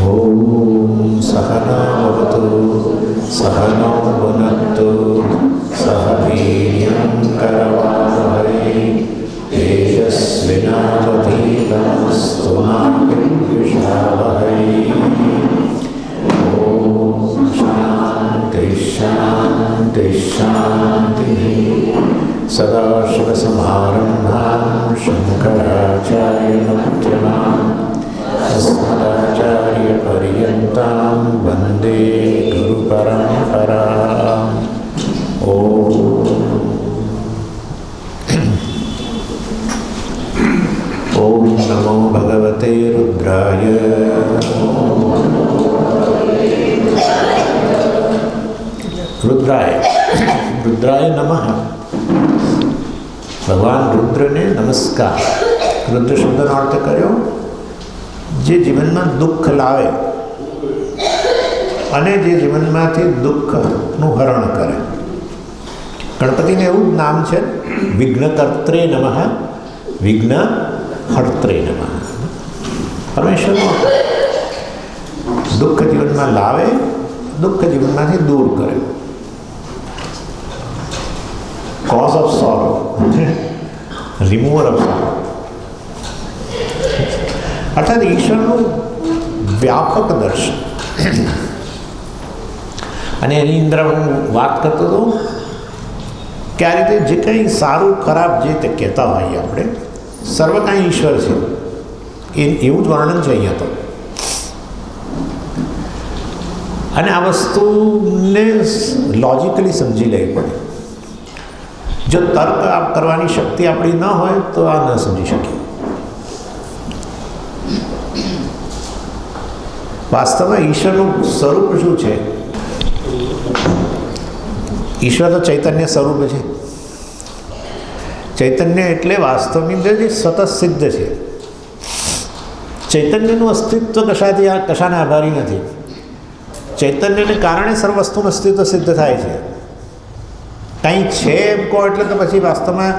ॐ सहनावतु सहनौ भुनक्तु सह वीर्यं करवावहै तेजस्विनावधीतमस्तु मा विद्विषावहै। ॐ शान्ति शान्ति शान्तिः। सदाशिवसमारम्भां शङ्कराचार्यमध्यमाम् अस्मदाचार्यपर्यन्तां वन्दे गुरुपरम्पराम्। ॐ नमो भगवते रुद्राय। रुद्राय नमः। भगवान रुद्र ने नमस्कार। रुद्र शब्दનો અર્થ કર્યો જે જીવનમાં દુઃખ લાવે અને જે જીવનમાંથી દુઃખનું હરણ કરે. ગણપતિને એવું જ નામ છે, વિઘ્નકર્ત્રે નમઃ, વિઘ્ન હર્ત્રે નમઃ. પરમેશ્વરનું દુઃખ જીવનમાં લાવે, દુઃખ જીવનમાંથી દૂર કરે. Cause of sorrow, remover of sorrow. અર્થાત ઈશ્વરનું વ્યાપક દર્શન. અને એની અંદર હું વાત કરતો હતો કે આ રીતે જે કંઈ સારું ખરાબ જે તે કહેતા હોઈએ આપણે, સર્વ કાંઈ ઈશ્વર છે એવું જ વર્ણન છે અહીંયા તો. અને આ વસ્તુને લોજિકલી સમજી લેવી પડે. જો તર્ક કરવાની શક્તિ આપણી ન હોય તો આ ન સમજી શકીએ. વાસ્તવમાં ઈશ્વરનું સ્વરૂપ શું છે? ઈશ્વર તો ચૈતન્ય સ્વરૂપ છે. ચૈતન્ય એટલે વાસ્તવની અંદર જે સતત સિદ્ધ છે. ચૈતન્યનું અસ્તિત્વ કશાને આભારી નથી. ચૈતન્યને કારણે સર્વ વસ્તુનું અસ્તિત્વ સિદ્ધ થાય છે. કંઈ છે એમ કહો એટલે તો પછી વાસ્તવમાં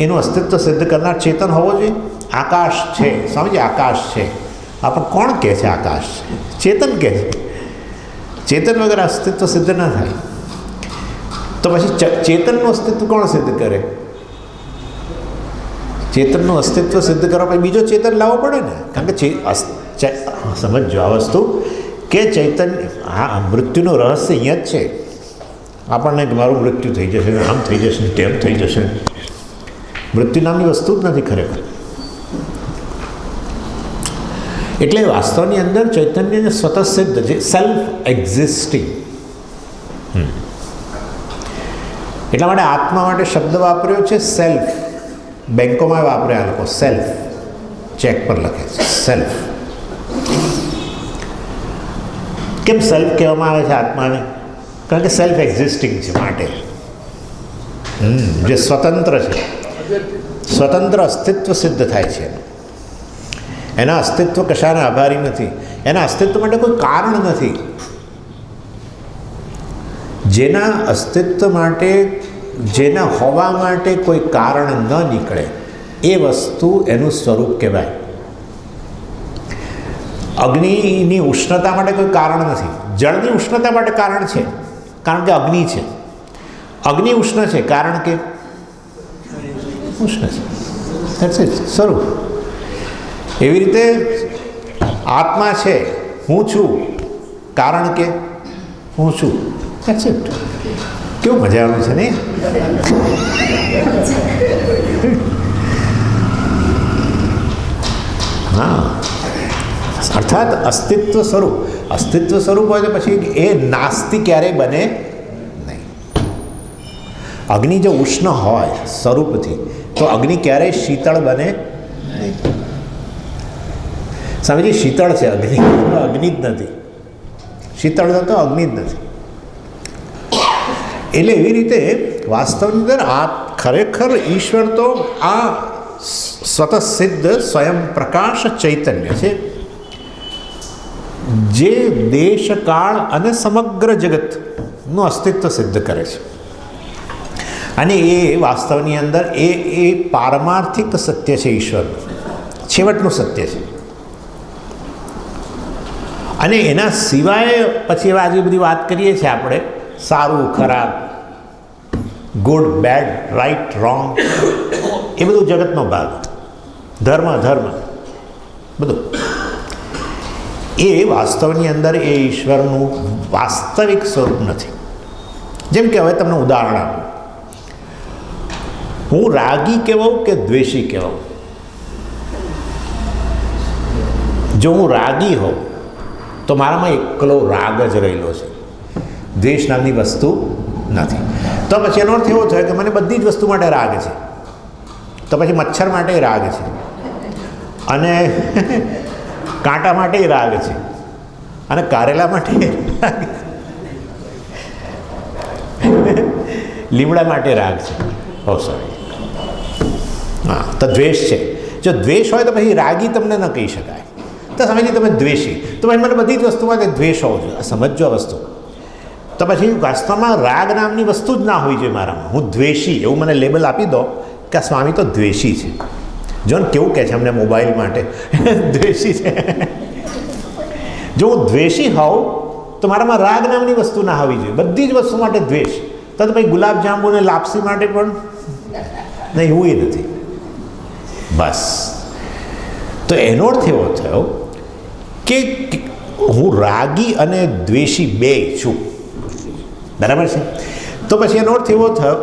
એનું અસ્તિત્વ સિદ્ધ કરનાર ચેતન હોવો જોઈએ. આકાશ છે, સમજીએ, આકાશ છે. આપણે કોણ કહે છે આકાશ છે? ચેતન કહે છે. ચેતન વગર અસ્તિત્વ સિદ્ધ ન થાય. તો પછી ચેતનનું અસ્તિત્વ કોણ સિદ્ધ કરે? ચેતનનું અસ્તિત્વ સિદ્ધ કરવા પછી બીજો ચેતન લાવવો પડે ને. કારણ કે સમજો આ વસ્તુ કે ચૈતન્ય, હા, મૃત્યુનું રહસ્ય અહીંયા જ છે. આપણને મારું મૃત્યુ થઈ જશે, આમ થઈ જશે, તેમ થઈ જશે. મૃત્યુ નામની વસ્તુ જ નથી ખરેખર. એટલે વાસ્તવની અંદર ચૈતન્યને સ્વતઃ સિદ્ધ છે, સેલ્ફ એક્ઝિસ્ટિંગ. એટલા માટે આત્મા માટે શબ્દ વાપર્યો છે સેલ્ફ. બેંકોમાં વાપરે આ લોકો સેલ્ફ, ચેક પર લખે છે સેલ્ફ. કેમ સેલ્ફ કહેવામાં આવે છે આત્માને? કારણ કે સેલ્ફ એક્ઝિસ્ટિંગ છે માટે. જે સ્વતંત્ર છે, સ્વતંત્ર અસ્તિત્વ સિદ્ધ થાય છે. એના અસ્તિત્વ કશાને આભારી નથી. એના અસ્તિત્વ માટે કોઈ કારણ નથી. જેના અસ્તિત્વ માટે, જેના હોવા માટે કોઈ કારણ ન નીકળે એ વસ્તુ એનું સ્વરૂપ કહેવાય. અગ્નિની ઉષ્ણતા માટે કોઈ કારણ નથી. જળની ઉષ્ણતા માટે કારણ છે, કારણ કે અગ્નિ છે. અગ્નિ ઉષ્ણ છે કારણ કે ઉષ્ણ છે. ધેટ્સ ઇટ, સ્વરૂપ. એવી રીતે આત્મા છે, હું છું કારણ કે હું છું. That's it. કેવું મજાનું છે ને? હા, અર્થાત અસ્તિત્વ સ્વરૂપ. અસ્તિત્વ સ્વરૂપ હોય તો પછી એ નાસ્તિ ક્યારેય બને નહીં. અગ્નિ જો ઉષ્ણ હોય સ્વરૂપથી તો અગ્નિ ક્યારેય શીતળ બને નહીં. સમજી, શીતળ છે અગ્નિ, અગ્નિ જ નથી. શીતળ તો અગ્નિ જ નથી. એટલે એવી રીતે વાસ્તવની અંદર આ ખરેખર ઈશ્વર તો આ સ્વતઃ સિદ્ધ સ્વયં પ્રકાશ ચૈતન્ય છે, જે દેશ કાળ અને સમગ્ર જગતનું અસ્તિત્વ સિદ્ધ કરે છે. અને એ વાસ્તવની અંદર એ પારમાર્થિક સત્ય છે. ઈશ્વરનું છેવટનું સત્ય છે. અને એના સિવાય પછી હવે આજે બધી વાત કરીએ છીએ આપણે, સારું ખરાબ, ગુડ બેડ, રાઈટ રોંગ, એ બધું જગતનો ભાગ, ધર્મ ધર્મ બધું, એ વાસ્તવની અંદર એ ઈશ્વરનું વાસ્તવિક સ્વરૂપ નથી. જેમ કે હવે તમને ઉદાહરણ આપું, હું રાગી કહેવાઉં કે દ્વેષી કહેવાઉં? જો હું રાગી હોઉં તો મારામાં એકલો રાગ જ રહેલો છે, દ્વેષ નામની વસ્તુ નથી. તો પછી એનો અર્થ એવો થયો કે મને બધી જ વસ્તુ માટે રાગ છે. તો પછી મચ્છર માટે રાગ છે, અને કાંટા માટે રાગ છે, અને કારેલા માટે રાગ છે, લીમડા માટે રાગ છે. ઓ સોરી, હા, તો દ્વેષ છે. જો દ્વેષ હોય તો પછી રાગી તમને ન કહી શકાય. તો સમજી તમે દ્વેષી, તો પછી મને બધી જ વસ્તુમાં દ્વેષ હોવો જોઈએ. સમજો આ વસ્તુ. તો પછી વાસ્તવમાં રાગ નામની વસ્તુ જ ના હોવી જોઈએ મારામાં. હું દ્વેષી એવું મને લેબલ આપી દો કે આ સ્વામી તો દ્વેષી છે. જો ને કેવું કહે છે અમને મોબાઈલ માટે દ્વેષી છે. જો હું દ્વેષી હોઉં તો મારામાં રાગ નામની વસ્તુ ના હોવી જોઈએ, બધી જ વસ્તુ માટે દ્વેષ. તો ભાઈ ગુલાબજાંબુ ને લાપસી માટે પણ નહીં, એવું એ નથી. બસ, તો એનો અર્થ એવો થયો કે હું રાગી અને દ્વેષી બે છું. બરાબર છે? તો પછી એનો અર્થ એવો થયો,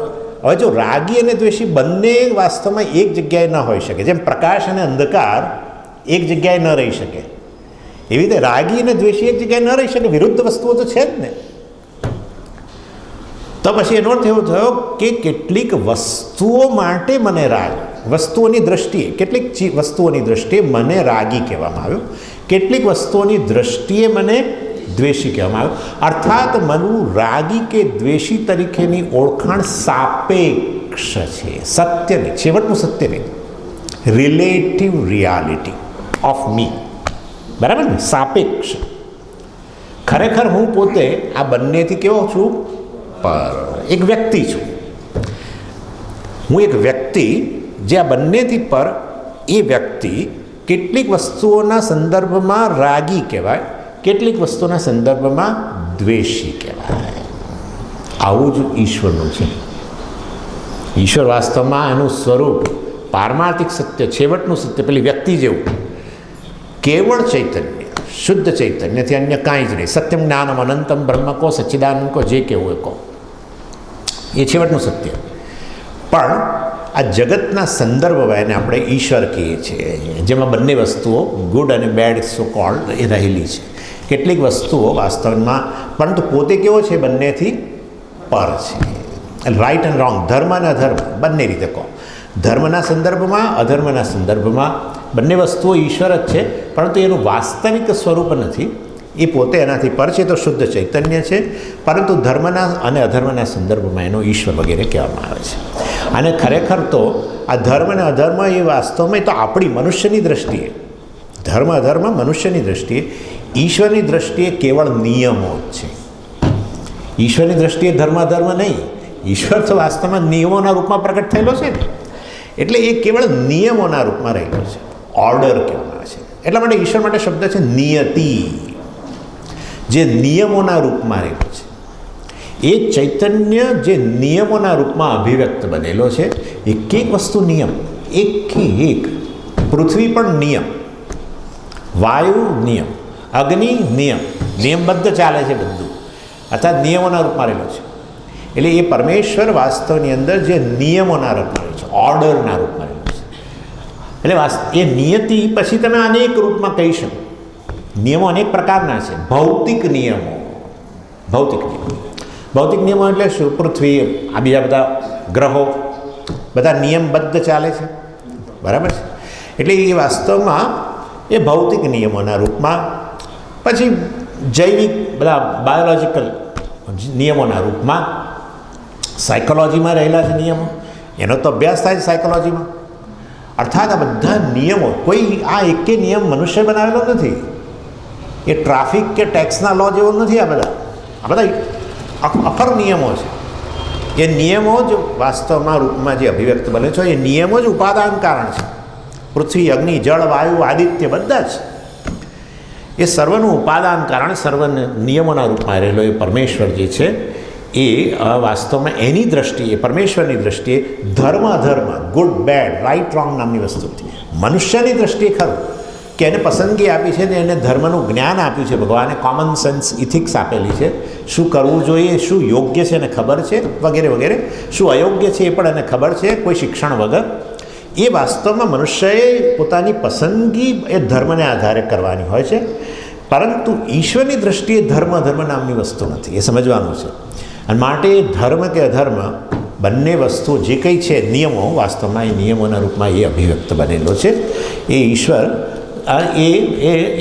હવે જો રાગી અને દ્વેષી બંને વાસ્તવમાં એક જગ્યાએ ન હોઈ શકે, જેમ પ્રકાશ અને અંધકાર એક જગ્યાએ ન રહી શકે, એવી રીતે રાગી અને દ્વેષી એક જગ્યાએ ન રહી શકે, વિરુદ્ધ વસ્તુઓ તો છે જ ને. તો પછી એનો અર્થ એવો થયો કે કેટલીક વસ્તુઓ માટે મને રાગ, વસ્તુઓની દ્રષ્ટિએ, કેટલીક વસ્તુઓની દ્રષ્ટિએ મને રાગી કહેવામાં આવ્યો, કેટલીક વસ્તુઓની દ્રષ્ટિએ મને દ્વેષી કહેવામાં આવ્યો. અર્થાત મનું રાગી કે દ્વેષી તરીકેની ઓળખાણ સાપેક્ષ છે, સત્ય નહીં, છેવટનું સત્ય નહીં, રિલેટિવ રિયાલિટી ઓફ મી. બરાબર ને? સાપેક્ષ. ખરેખર હું પોતે આ બંનેથી કેવો છું? પર. એક વ્યક્તિ છું હું, એક વ્યક્તિ જે આ બંનેથી પર. એ વ્યક્તિ કેટલીક વસ્તુઓના સંદર્ભમાં રાગી કહેવાય, કેટલીક વસ્તુઓના સંદર્ભમાં દ્વેષી કહેવાય. આવું જ ઈશ્વરનું છે. ઈશ્વર વાસ્તવમાં એનું સ્વરૂપ પારમાર્થિક સત્ય, છેવટનું સત્ય, પેલી વ્યક્તિ જેવું કેવળ ચૈતન્ય, શુદ્ધ ચૈતન્યથી અન્ય કાંઈ જ નહીં. સત્યમ જ્ઞાનમ અનંતમ બ્રહ્મ કો, સચ્ચિદાનંદ કો, જે કહેવું એ કહો, એ છેવટનું સત્ય. પણ આ જગતના સંદર્ભમાં એને આપણે ઈશ્વર કહીએ છીએ, જેમાં બંને વસ્તુઓ ગુડ અને બેડ સો કોલ્ડ એ રહેલી છે. કેટલીક વસ્તુઓ વાસ્તવમાં, પરંતુ પોતે કેવો છે? બંનેથી પર છે. રાઈટ એન્ડ રોંગ, ધર્મ અને અધર્મ બંને રીતે કહો. ધર્મના સંદર્ભમાં, અધર્મના સંદર્ભમાં બંને વસ્તુઓ ઈશ્વર જ છે, પરંતુ એનું વાસ્તવિક સ્વરૂપ નથી. એ પોતે એનાથી પર છે, તો શુદ્ધ ચૈતન્ય છે, પરંતુ ધર્મના અને અધર્મના સંદર્ભમાં એનો ઈશ્વર વગેરે કહેવામાં આવે છે. અને ખરેખર તો આ ધર્મ અને અધર્મ એ વાસ્તવમાં તો આપણી મનુષ્યની દ્રષ્ટિએ, ધર્મ અધર્મ મનુષ્યની દ્રષ્ટિએ, ઈશ્વરની દ્રષ્ટિએ કેવળ નિયમો જ છે. ઈશ્વરની દ્રષ્ટિએ ધર્મ અધર્મ નહીં, ઈશ્વર તો વાસ્તવમાં નિયમોના રૂપમાં પ્રગટ થયેલો છે ને, એટલે એ કેવળ નિયમોના રૂપમાં રહેલો છે, ઓર્ડર કહેવામાં આવે છે. એટલા માટે ઈશ્વર માટે શબ્દ છે નિયતિ, જે નિયમોના રૂપમાં રહેલો છે. એ ચૈતન્ય જે નિયમોના રૂપમાં અભિવ્યક્ત બનેલો છે. એક એક વસ્તુ નિયમ, એક એક. પૃથ્વી પણ નિયમ, વાયુ નિયમ, અગ્નિ નિયમ, નિયમબદ્ધ ચાલે છે બધું, અર્થાત નિયમોના રૂપમાં રહેલો છે. એટલે એ પરમેશ્વર વાસ્તવની અંદર જે નિયમોના રૂપમાં રહે છે, ઓર્ડરના રૂપમાં રહેલો છે. એટલે એ નિયતિ પછી તમે અનેક રૂપમાં કહી શકો. નિયમો અનેક પ્રકારના છે. ભૌતિક નિયમો, ભૌતિક નિયમો, ભૌતિક નિયમો એટલે શું? પૃથ્વી, આ બીજા બધા ગ્રહો બધા નિયમબદ્ધ ચાલે છે. બરાબર છે? એટલે એ વાસ્તવમાં એ ભૌતિક નિયમોના રૂપમાં. પછી જૈવિક બધા બાયોલોજિકલ નિયમોના રૂપમાં, સાયકોલોજીમાં રહેલા છે નિયમો, એનો તો અભ્યાસ થાય છે સાયકોલોજીમાં. અર્થાત આ બધા નિયમો, કોઈ આ એકે નિયમ મનુષ્ય બનાવેલો નથી. એ ટ્રાફિક કે ટેક્સના લો જેવો નથી. આ બધા અફર નિયમો છે. એ નિયમો જ વાસ્તવમાં રૂપમાં જે અભિવ્યક્ત બને છે, એ નિયમો જ ઉપાદાન કારણ છે. પૃથ્વી, અગ્નિ, જળ, વાયુ, આદિત્ય બધા જ એ સર્વનું ઉપાદાન કારણ સર્વ નિયમોના રૂપમાં રહેલો એ પરમેશ્વર જે છે એ વાસ્તવમાં એની દ્રષ્ટિએ, પરમેશ્વરની દ્રષ્ટિએ ધર્મ અધર્મ, ગુડ બેડ, રાઇટ રોંગ નામની વસ્તુ નથી. મનુષ્યની દ્રષ્ટિએ ખરું કે એને પસંદગી આપી છે ને એને ધર્મનું જ્ઞાન આપ્યું છે ભગવાને, કોમન સેન્સ ઇથિક્સ આપેલી છે, શું કરવું જોઈએ, શું યોગ્ય છે એને ખબર છે વગેરે વગેરે, શું અયોગ્ય છે એ પણ એને ખબર છે કોઈ શિક્ષણ વગર. એ વાસ્તવમાં મનુષ્યએ પોતાની પસંદગી એ ધર્મને આધારે કરવાની હોય છે, પરંતુ ઈશ્વરની દ્રષ્ટિએ ધર્મ અધર્મ નામની વસ્તુ નથી, એ સમજવાનું છે. અને માટે ધર્મ કે અધર્મ બંને વસ્તુ જે કંઈ છે નિયમો, વાસ્તવમાં એ નિયમોના રૂપમાં એ અભિવ્યક્ત બનેલો છે. એ ઈશ્વર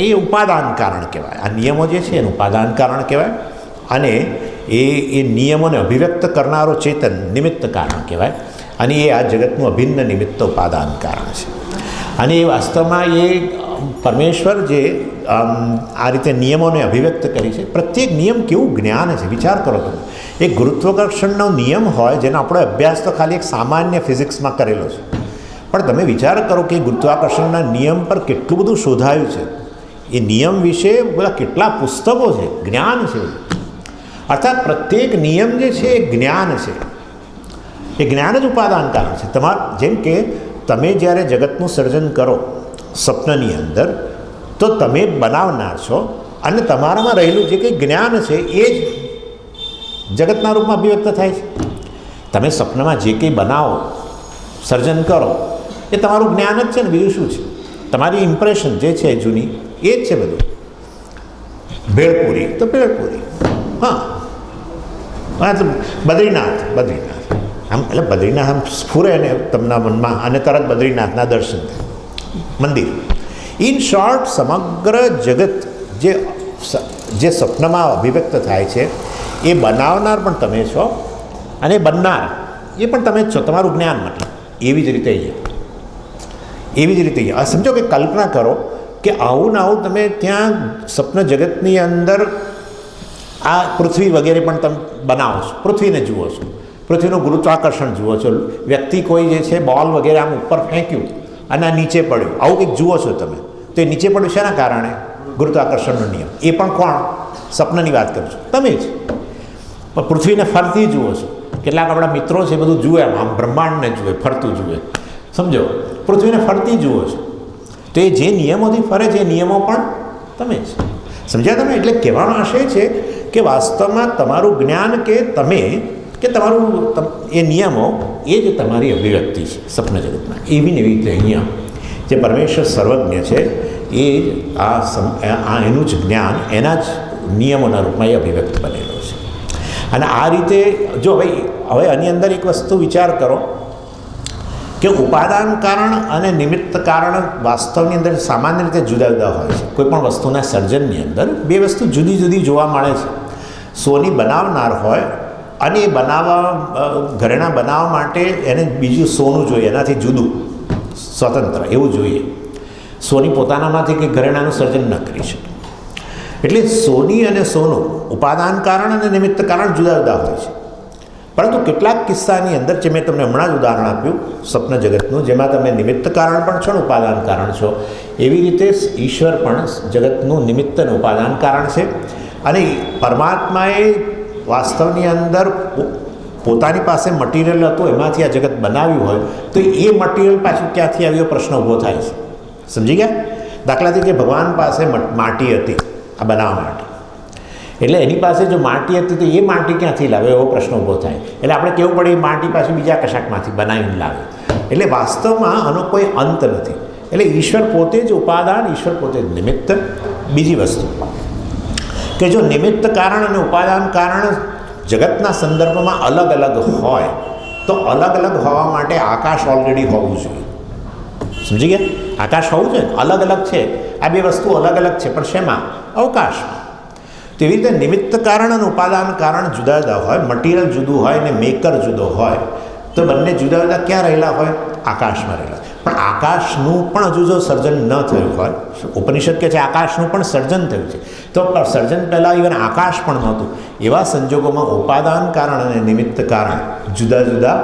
એ ઉપાદાન કારણ કહેવાય. આ નિયમો જે છે એનું ઉપાદાન કારણ કહેવાય, અને એ નિયમોને અભિવ્યક્ત કરનારો ચેતન નિમિત્ત કારણ કહેવાય, અને એ આ જગતનું અભિન્ન નિમિત્ત ઉપાદાન કારણ છે. અને એ વાસ્તવમાં એ પરમેશ્વર જે આ રીતે નિયમોને અભિવ્યક્ત કરી છે, પ્રત્યેક નિયમ કેવું જ્ઞાન છે, વિચાર કરો તમે. એક ગુરુત્વાકર્ષણનો નિયમ હોય જેનો આપણો અભ્યાસ તો ખાલી એક સામાન્ય ફિઝિક્સમાં કરેલો છે, પણ તમે વિચાર કરો કે ગુરુત્વાકર્ષણના નિયમ પર કેટલું બધું શોધાયું છે, એ નિયમ વિશે બધા કેટલા પુસ્તકો છે, જ્ઞાન છે. અર્થાત પ્રત્યેક નિયમ જે છે એ જ્ઞાન છે, એ જ્ઞાન જ ઉપાદાન કારણ છે. જેમ કે તમે જ્યારે જગતનું સર્જન કરો સ્વપ્નની અંદર, તો તમે બનાવનાર છો, અને તમારામાં રહેલું જે કંઈ જ્ઞાન છે એ જ જગતના રૂપમાં અભિવ્યક્ત થાય છે. તમે સ્વપ્નમાં જે કંઈ બનાવો, સર્જન કરો, એ તમારું જ્ઞાન જ છે ને, બીજું શું છે? તમારી ઇમ્પ્રેશન જે છે જૂની એ જ છે બધું. ભેળપુરી તો ભેળપુરી, હા, બદ્રીનાથ આમ, એટલે બદ્રીનાથ આમ સ્ફુરે ને તમારા મનમાં, અને તરત બદ્રીનાથના દર્શન થાય, મંદિર. ઇન શોર્ટ, સમગ્ર જગત જે સ્વપ્નમાં અભિવ્યક્ત થાય છે એ બનાવનાર પણ તમે છો, અને બનનાર એ પણ તમે જ છો, તમારું જ્ઞાન. મતલબ એવી જ રીતે અહીંયા સમજો કે કલ્પના કરો કે આવું ને આવું તમે ત્યાં સ્વપ્ન જગતની અંદર આ પૃથ્વી વગેરે પણ તમે બનાવો છો, પૃથ્વીને જુઓ છો, પૃથ્વીનું ગુરુત્વાકર્ષણ જુઓ છો, વ્યક્તિ કોઈ જે છે બોલ વગેરે આમ ઉપર ફેંક્યું અને આ નીચે પડ્યું, આવું કંઈક જુઓ છો તમે. તો એ નીચે પડ્યું શેના કારણે? ગુરુત્વાકર્ષણનો નિયમ. એ પણ કોણ? સ્વપ્નની વાત કરું છું, તમે જ. પણ પૃથ્વીને ફરતી જુઓ છો, કેટલાક આપણા મિત્રો છે બધું જુએ, આમ બ્રહ્માંડને જુએ, ફરતું જુએ, સમજો, પૃથ્વીને ફરતી જુઓ છો. તો એ જે નિયમોથી ફરે છે એ નિયમો પણ તમે જ. સમજ્યા તમે? એટલે કહેવાનો આશય છે કે વાસ્તવમાં તમારું જ્ઞાન કે તમે કે તમારું એ નિયમો એ જ તમારી અભિવ્યક્તિ છે સ્વપ્ન જગતમાં. એવી ને એવી રીતે અહીંયા જે પરમેશ્વર સર્વજ્ઞ છે એ આ એનું જ જ્ઞાન એના જ નિયમોના રૂપમાં એ અભિવ્યક્ત બનેલો છે. અને આ રીતે જો હવે આની અંદર એક વસ્તુ વિચાર કરો કે ઉપાદાન કારણ અને નિમિત્ત કારણ વાસ્તવની અંદર સામાન્ય રીતે જુદા જુદા હોય છે. કોઈ પણ વસ્તુના સર્જનની અંદર બે વસ્તુ જુદી જુદી જોવા મળે છે. સોની બનાવનાર હોય અને એ ઘરેણાં બનાવવા માટે એને બીજું સોનું જોઈએ, એનાથી જુદું સ્વતંત્ર એવું જોઈએ. સોની પોતાનામાંથી કંઈ ઘરેણાંનું સર્જન ન કરી શકે. એટલે સોની અને સોનું ઉપાદાન કારણ અને નિમિત્ત કારણ જુદા જુદા હોય છે. પરંતુ કેટલાક કિસ્સાની અંદર, જે મેં તમને હમણાં જ ઉદાહરણ આપ્યું સ્વપ્ન જગતનું, જેમાં તમે નિમિત્ત કારણ પણ છો ને ઉપાદાન કારણ છો, એવી રીતે ઈશ્વર પણ જગતનું નિમિત્ત અને ઉપાદાન કારણ છે. અને પરમાત્માએ વાસ્તવની અંદર પોતાની પાસે મટીરિયલ હતું, એમાંથી આ જગત બનાવ્યું હોય, તો એ મટીરિયલ પાછું ક્યાંથી આવ્યો પ્રશ્ન ઊભો થાય છે. સમજી ગયા? દાખલા તરીકે ભગવાન પાસે માટી હતી આ બનાવવા માટે, એટલે એની પાસે જો માટી હતી તો એ માટી ક્યાંથી લાવે એવો પ્રશ્ન ઊભો થાય. એટલે આપણે કેવું પડે એ માટી પાછું બીજા કશાકમાંથી બનાવીને લાવે. એટલે વાસ્તવમાં આનો કોઈ અંત નથી. એટલે ઈશ્વર પોતે જ ઉપાદાન, ઈશ્વર પોતે જ નિમિત્ત. બીજી વસ્તુ કે જો નિમિત્ત કારણ અને ઉપાદાન કારણ જગતના સંદર્ભમાં અલગ અલગ હોય, તો અલગ અલગ હોવા માટે આકાશ ઓલરેડી હોવું જોઈએ. સમજી ગયા? આકાશ હોવું જોઈએ. અલગ અલગ છે, આ બે વસ્તુ અલગ અલગ છે, પણ શેમાં? અવકાશમાં. તેવી રીતે નિમિત્ત કારણ અને ઉપાદાન કારણ જુદા જુદા હોય, મટીરિયલ જુદું હોય ને મેકર જુદો હોય, તો બંને જુદા જુદા ક્યાં રહેલા હોય? આકાશમાં રહેલા. પણ આકાશનું પણ હજુ જો સર્જન ન થયું હોય, ઉપનિષદ કહે છે આકાશનું પણ સર્જન થયું છે, તો સર્જન પહેલાં ઇવન આકાશ પણ નહોતું. એવા સંજોગોમાં ઉપાદાન કારણ અને નિમિત્ત કારણ જુદા જુદા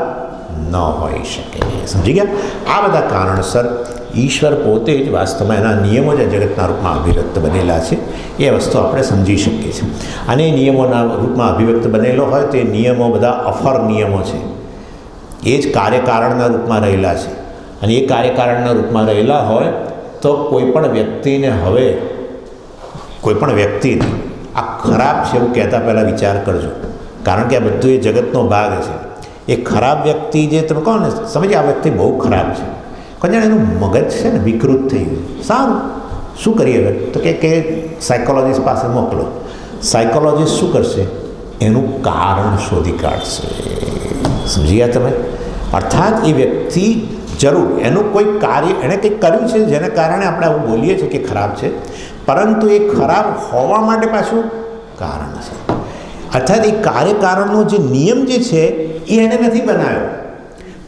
ન હોઈ શકે. સમજી ગયા? આ બધા કારણસર ઈશ્વર પોતે જ વાસ્તવમાં એના નિયમો જ જગતના રૂપમાં અભિવ્યક્ત બનેલા છે. એ વસ્તુ આપણે સમજી શકીએ છીએ. અને એ નિયમોના રૂપમાં અભિવ્યક્ત બનેલો હોય તો એ નિયમો બધા અફર નિયમો છે. એ જ કાર્યકારણના રૂપમાં રહેલા છે. અને એ કાર્યકારણના રૂપમાં રહેલા હોય તો કોઈ પણ વ્યક્તિને આ ખરાબ છે એવું કહેતા પહેલાં વિચાર કરજો. કારણ કે આ બધું એ જગતનો ભાગ છે. એ ખરાબ વ્યક્તિ જે તમે કહો ને, સમજે આ વ્યક્તિ બહુ ખરાબ છે, પણ જાણે એનું મગજ છે ને વિકૃત થઈ ગયું. સારું, શું કરીએ હવે? તો કે સાયકોલોજીસ્ટ પાસે મોકલો. સાયકોલોજીસ્ટ શું કરશે? એનું કારણ શોધી કાઢશે. સમજી ગયા તમે? અર્થાત એ વ્યક્તિ જરૂર એનું કોઈ કાર્ય એણે કંઈક કર્યું છે જેને કારણે આપણે આવું બોલીએ છીએ કે ખરાબ છે, પરંતુ એ ખરાબ હોવા માટે પાછું કારણ છે. અર્થાત એ કાર્યકારણનો જે નિયમ જે છે એ એણે નથી બનાવ્યો.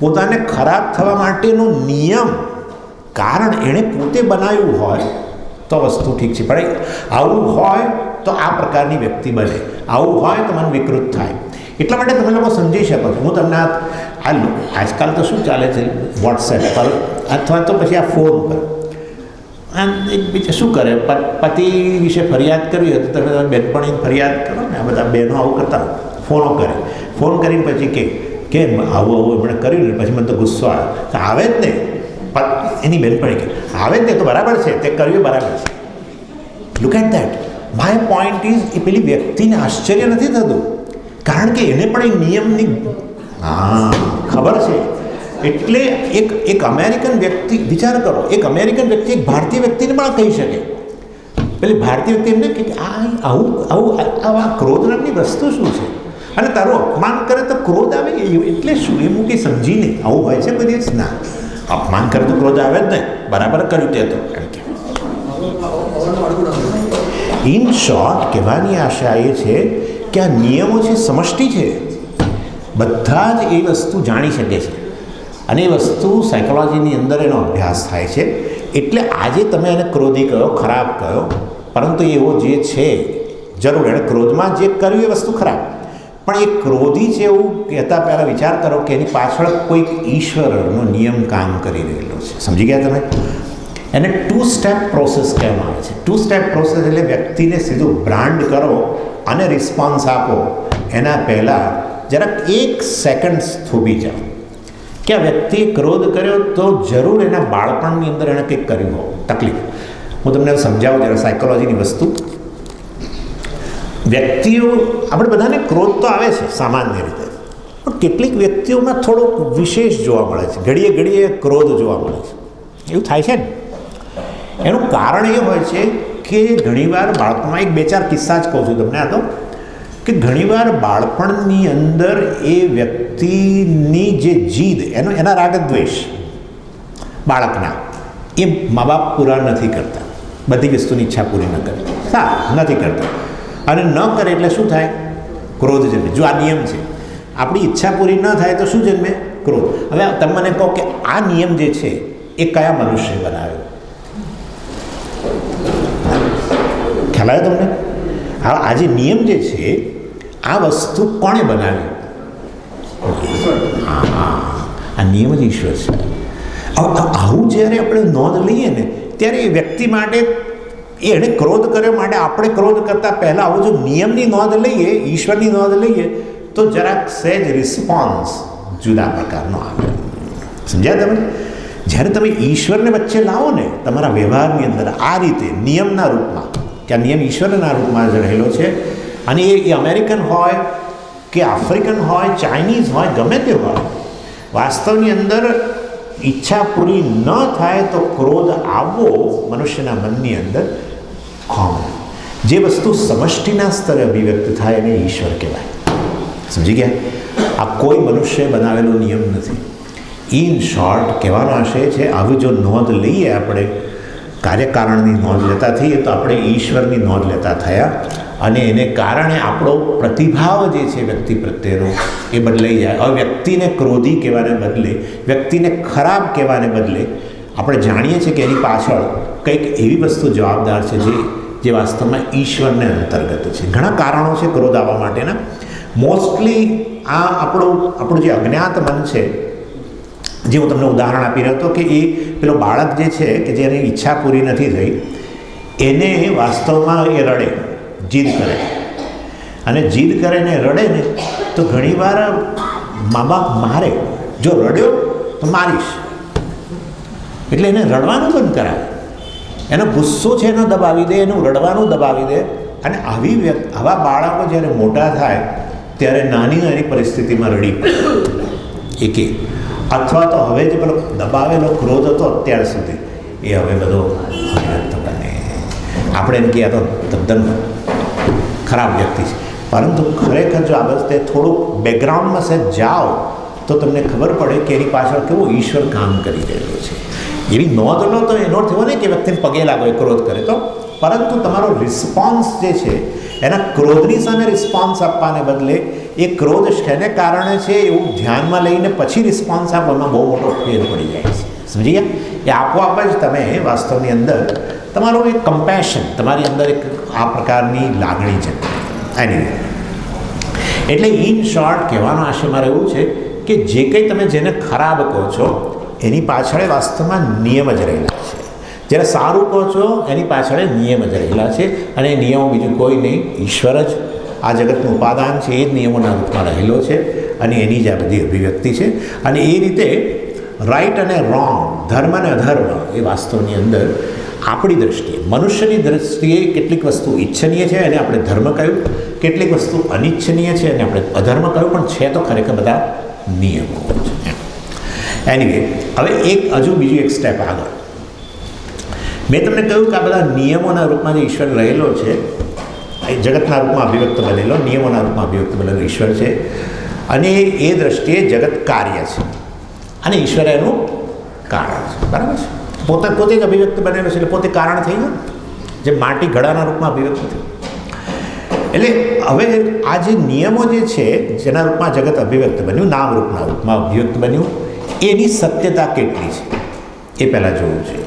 પોતાને ખરાબ થવા માટેનો નિયમ કારણ એણે પોતે બનાવ્યું હોય તો વસ્તુ ઠીક છે. પણ આવું હોય તો આ પ્રકારની વ્યક્તિ બને, આવું હોય તો મન વિકૃત થાય. એટલા માટે તમે લોકો સમજી શકો છો. હું તમને આજકાલ તો શું ચાલે છે, વોટ્સએપ પર અથવા તો પછી આ ફોન પર એકબીજા શું કરે, પતિ વિશે ફરિયાદ કરવી હોય તો તમે બેનપણીને ફરિયાદ કરો ને. આ બધા બહેનો આવું કરતા ફોન કરીને પછી કેમ આવું એમણે કર્યું ને, પછી મને તો ગુસ્સો આવે જ નહીં. એની બેનપણી કે આવે જ નહીં તો બરાબર છે, તે કર્યું બરાબર છે. Look at that. My point is એ પેલી વ્યક્તિને આશ્ચર્ય નથી થતું, કારણ કે એને પણ એ નિયમની ખબર છે. એટલે એક અમેરિકન વ્યક્તિ, વિચાર કરો, એક અમેરિકન વ્યક્તિ એક ભારતીય વ્યક્તિને પણ કહી શકે. પેલી ભારતીય વ્યક્તિ એમને કે આવા ક્રોધ નામની વસ્તુ શું છે, અને તારું અપમાન કરે તો ક્રોધ આવે એટલે શું? એ હું કંઈ સમજી નહીં. આવું હોય છે કોઈ દિવસ? ના, અપમાન કરે તો ક્રોધ આવે જ નહીં. બરાબર કર્યું તે તો. ઇન શોર્ટ કહેવાની આશા એ છે કે આ નિયમો છે, સમષ્ટિ છે, બધા જ એ વસ્તુ જાણી શકે છે. અને એ વસ્તુ સાયકોલોજીની અંદર એનો અભ્યાસ થાય છે. એટલે આજે તમે એને ક્રોધી કહો, ખરાબ કહો, પરંતુ એવો જે છે જરૂર એણે ક્રોધમાં જે કર્યું એ વસ્તુ ખરાબ, પણ એ ક્રોધી છે એવું કહેતા પહેલાં વિચાર કરો કે એની પાછળ કોઈક ઈશ્વરનો નિયમ કામ કરી રહેલો છે. સમજી ગયા તમે? એને 2 સ્ટેપ પ્રોસેસ કહેવામાં આવે છે. 2 સ્ટેપ પ્રોસેસ એટલે વ્યક્તિને સીધું બ્રાન્ડ કરો અને રિસ્પોન્સ આપો એના પહેલાં જરાક 1 સેકન્ડ થોભી જાઓ કે આ વ્યક્તિએ ક્રોધ કર્યો તો જરૂર એના બાળપણની અંદર એણે કંઈક કર્યું હોય તકલીફ. હું તમને સમજાવું જરા સાયકોલોજીની વસ્તુ. વ્યક્તિઓ, આપણે બધાને ક્રોધ તો આવે છે સામાન્ય રીતે, પણ કેટલીક વ્યક્તિઓમાં થોડોક વિશેષ જોવા મળે છે. ઘડીએ ક્રોધ જોવા મળે છે. એવું થાય છે ને? એનું કારણ એ હોય છે કે ઘણીવાર બાળપણમાં 1-2-4 કિસ્સા જ કહું છું તમને. આ તો કે ઘણીવાર બાળપણની અંદર એ વ્યક્તિની જે જીદ, એના રાગદ્વેષ બાળકના, એ મા બાપ પૂરા નથી કરતા. બધી વસ્તુની ઈચ્છા પૂરી ન કરે, નથી કરતા, અને ન કરે એટલે શું થાય? ક્રોધ જન્મે. જો આ નિયમ છે, આપણી ઈચ્છા પૂરી ન થાય તો શું જન્મે? ક્રોધ. હવે તમે મને કહો કે આ નિયમ જે છે એ કયા મનુષ્ય બનાવ્યો? ખ્યાલ આવ્યો તમને? હા, આ જે નિયમ જે છે આ વસ્તુ કોણે બનાવી? આ નિયમ જ ઈશ્વર છે. આવું જ્યારે આપણે નોંધ લઈએ ને ત્યારે એ વ્યક્તિ માટે, એણે ક્રોધ કર્યો માટે આપણે ક્રોધ કરતાં પહેલાં આવો જો નિયમની નોંધ લઈએ, ઈશ્વરની નોંધ લઈએ, તો જરાક સહેજ રિસ્પોન્સ જુદા પ્રકારનો આવે. સમજ્યા તમે? જ્યારે તમે ઈશ્વરને વચ્ચે લાવો ને તમારા વ્યવહારની અંદર આ રીતે નિયમના રૂપમાં, કે આ નિયમ ઈશ્વરના રૂપમાં જ રહેલો છે, અને એ અમેરિકન હોય કે આફ્રિકન હોય, ચાઇનીઝ હોય, ગમે તે હોય, વાસ્તવની અંદર ઈચ્છા પૂરી ન થાય તો ક્રોધ આવવો મનુષ્યના મનની અંદર કોમન. જે વસ્તુ સમષ્ટિના સ્તરે અભિવ્યક્ત થાય એને ઈશ્વર કહેવાય. સમજી ગયા? આ કોઈ મનુષ્ય બનાવેલો નિયમ નથી. ઇન શોર્ટ કહેવાનો આશય છે, આવી જો નોંધ લઈએ આપણે, કાર્યકારણની નોંધ લેતા થઈએ તો આપણે ઈશ્વરની નોંધ લેતા થયા, અને એને કારણે આપણો પ્રતિભાવ જે છે વ્યક્તિ પ્રત્યેનો એ બદલાઈ જાય. હવે વ્યક્તિને ક્રોધી કહેવાને બદલે, વ્યક્તિને ખરાબ કહેવાને બદલે આપણે જાણીએ છીએ કે એની પાછળ કંઈક એવી વસ્તુ જવાબદાર છે જે વાસ્તવમાં ઈશ્વરને અંતર્ગત છે. ઘણા કારણો છે ક્રોધ આવવા માટેના. મોસ્ટલી આ આપણું જે અજ્ઞાત મન છે જે હું તમને ઉદાહરણ આપી રહ્યો હતો કે એ પેલો બાળક જે છે કે જેની ઈચ્છા પૂરી નથી થઈ, એને વાસ્તવમાં એ રડે, જીદ કરે, અને જીદ કરે ને રડે ને તો ઘણીવાર મા બાપ મારે, જો રડ્યો તો મારીશ, એટલે એને રડવાનું બંધ કરાવે, એનો ગુસ્સો છે એનો દબાવી દે, એનું રડવાનું દબાવી દે. અને આવા બાળકો જ્યારે મોટા થાય ત્યારે નાની નાની પરિસ્થિતિમાં રડી પડે એકે, અથવા તો હવે જે પેલો દબાવેલો ક્રોધ હતો અત્યાર સુધી એ હવે બધો બને. આપણે એમ કે આ તો તદ્દન ખરાબ વ્યક્તિ છે, પરંતુ ખરેખર જો આ બાબતે થોડુંક બેકગ્રાઉન્ડમાં સહેજ જાઓ તો તમને ખબર પડે કે એની પાછળ કેવો ઈશ્વર કામ કરી રહેલો છે. એવી નોંધ લો તો એનો અર્થ એવો નહીં કે વ્યક્તિને પગે લાગો એ ક્રોધ કરે તો, પરંતુ તમારો રિસ્પોન્સ જે છે એના ક્રોધની સામે રિસ્પોન્સ આપવાને બદલે એ ક્રોધ શેને કારણે છે એવું ધ્યાનમાં લઈને પછી રિસ્પોન્સ આપવામાં બહુ મોટો ફેર પડી જાય છે. સમજી ગયા? એ આપોઆપ જ તમે વાસ્તવની અંદર તમારું એક કમ્પેશન, તમારી અંદર એક આ પ્રકારની લાગણી છે એની. એટલે ઇન શોર્ટ કહેવાનો આશય મારે એવું છે કે જે કંઈ તમે જેને ખરાબ કહો છો એની પાછળ વાસ્તવમાં નિયમ જ રહેલા છે. જ્યારે સારું કહો છો એની પાછળ નિયમ જ રહેલા છે, અને એ નિયમો બીજું કોઈ નહીં, ઈશ્વર જ આ જગતનું ઉપાદાન છે, એ જ નિયમોના રૂપમાં રહેલો છે, અને એની જ આ બધી અભિવ્યક્તિ છે. અને એ રીતે રાઈટ અને રોંગ, ધર્મ અને અધર્મ એ વાસ્તવની અંદર આપણી દ્રષ્ટિએ, મનુષ્યની દ્રષ્ટિએ કેટલીક વસ્તુ ઈચ્છનીય છે અને આપણે ધર્મ કહ્યું, કેટલીક વસ્તુ અનિચ્છનીય છે અને આપણે અધર્મ કહ્યું, પણ છે તો ખરેખર બધા નિયમો છે. એનીવે, હવે હજુ બીજું એક સ્ટેપ આગળ. મેં તમને કહ્યું કે આ બધા નિયમોના રૂપમાં જે ઈશ્વર રહેલો છે, એ જગતના રૂપમાં અભિવ્યક્ત બનેલો, નિયમોના રૂપમાં અભિવ્યક્ત બનેલો ઈશ્વર છે, અને એ દ્રષ્ટિએ જગત કાર્ય છે અને ઈશ્વર એનું કારણ છે. બરાબર છે? પોતે જ અભિવ્યક્ત બનેલો છે એટલે પોતે કારણ થઈ ગયું, જે માટી ઘડાના રૂપમાં અભિવ્યક્ત થયું. એટલે હવે આ જે નિયમો જે છે જેના રૂપમાં જગત અભિવ્યક્ત બન્યું, નામ રૂપના રૂપમાં અભિવ્યક્ત બન્યું, એની સત્યતા કેટલી છે એ પહેલાં જોવું છે.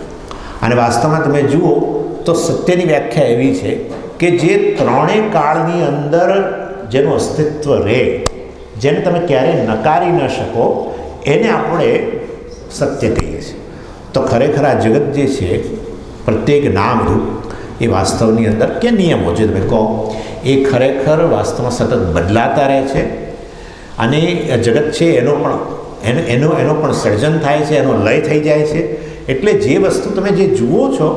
અને વાસ્તવમાં તમે જુઓ તો સત્યની વ્યાખ્યા એવી છે કે જે ત્રણેય કાળની અંદર જેનું અસ્તિત્વ રહે, જેને તમે ક્યારેય નકારી ન શકો, એને આપણે સત્ય કહીએ છીએ. તો ખરેખર આ જગત જે છે પ્રત્યેક નામરૂપ એ વાસ્તવની અંદર કે નિયમો જે તમે કહો એ ખરેખર વાસ્તવમાં સતત બદલાતા રહે છે, અને જગત છે એનો પણ સર્જન થાય છે, એનો લય થઈ જાય છે. એટલે જે વસ્તુ તમે જે જુઓ છો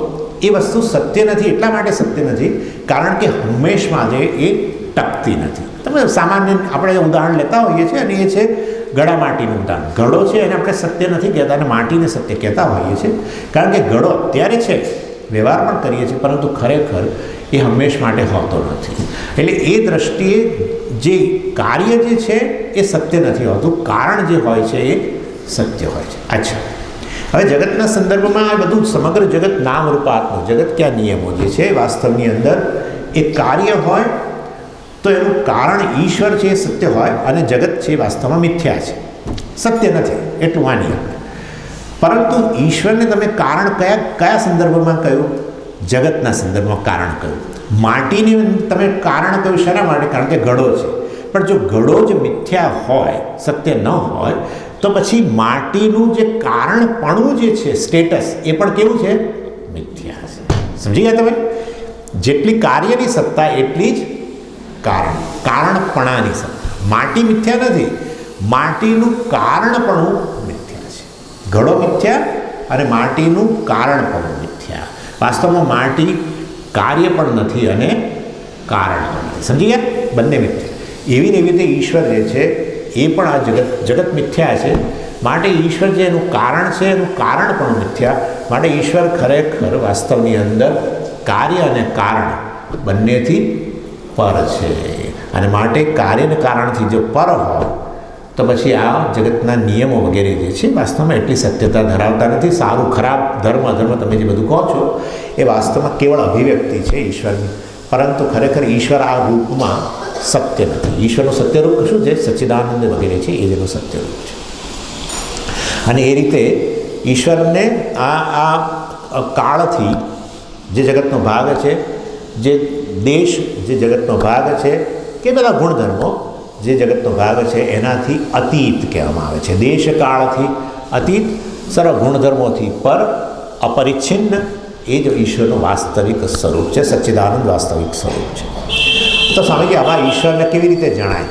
એ વસ્તુ સત્ય નથી. એટલા માટે સત્ય નથી કારણ કે હંમેશમાં જે એ ટકતી નથી. તમે સામાન્ય આપણે ઉદાહરણ લેતા હોઈએ છીએ, અને એ છે ઘડા માટીનું ઉદાહરણ. ઘડો છે એને આપણે સત્ય નથી કહેતા, અને માટીને સત્ય કહેતા હોઈએ છીએ, કારણ કે ઘડો અત્યારે છે, વ્યવહાર પણ કરીએ છીએ, પરંતુ ખરેખર એ હંમેશ માટે હોતો નથી. એટલે એ દ્રષ્ટિએ જે કાર્ય જે છે એ સત્ય નથી હોતું, કારણ જે હોય છે એ સત્ય હોય છે. અચ્છા, હવે જગતના સંદર્ભમાં આ બધું સમગ્ર જગત નામરૂપાત્મક જગત, ક્યાં નિયમો જે છે વાસ્તવની અંદર એ કાર્ય હોય તો એનું કારણ ઈશ્વર છે એ સત્ય હોય, અને જગત છે વાસ્તવમાં મિથ્યા છે, સત્ય નથી, એટલું માનીએ. પરંતુ ઈશ્વરને તમે કારણ કયા સંદર્ભમાં કહ્યું? જગતના સંદર્ભમાં કારણ કહ્યું. માટીને તમે કારણ કહ્યું શેના માટે? કારણ કે ઘડો છે. પણ જો ઘડો જ મિથ્યા હોય, સત્ય ન હોય, તો પછી માટીનું જે કારણપણું જે છે, સ્ટેટસ, એ પણ કેવું છે? મિથ્યા છે. સમજી ગયા તમે? જેટલી કાર્યની સત્તા એટલી જ કારણપણાની સત્તા. માટી મિથ્યા નથી, માટીનું કારણપણું મિથ્યા છે. ઘડો મિથ્યા અને માટીનું કારણપણું મિથ્યા. વાસ્તવમાં માટી કાર્ય પણ નથી અને કારણ પણ નથી. સમજી ગયા? બંને મિથ્યા. એવી ને એવી રીતે ઈશ્વર જે છે એ પણ આ જગત મિથ્યા છે. માટે ઈશ્વર જે એનું કારણ છે એનું કારણ પણ મિથ્યા. માટે ઈશ્વર ખરેખર વાસ્તવની અંદર કાર્ય અને કારણ બંનેથી પર છે. અને માટે કાર્ય અને કારણથી જો પર હોય તો પછી આ જગતના નિયમો વગેરે જે છે વાસ્તવમાં એટલી સત્યતા ધરાવતા નથી. સારું ખરાબ, ધર્મ અધર્મ તમે જે બધું કહો છો એ વાસ્તવમાં કેવળ અભિવ્યક્તિ છે ઈશ્વરની, પરંતુ ખરેખર ઈશ્વર આ રૂપમાં સત્ય નથી. ઈશ્વરનું સત્યરૂપ શું છે? સચ્ચિદાનંદ વગેરે છે, એ જેનું સત્યરૂપ છે. અને એ રીતે ઈશ્વરને આ કાળથી જે જગતનો ભાગ છે, જે દેશ જે જગતનો ભાગ છે, કે બધા ગુણધર્મો જે જગતનો ભાગ છે એનાથી અતીત કહેવામાં આવે છે. દેશ કાળથી અતીત, સર્વ ગુણધર્મોથી પર, અપરિચ્છિન્ન, એ જ ઈશ્વરનું વાસ્તવિક સ્વરૂપ છે, સચ્ચિદાનંદ વાસ્તવિક સ્વરૂપ છે. તો સ્વામીજી આવા ઈશ્વરને કેવી રીતે જણાય?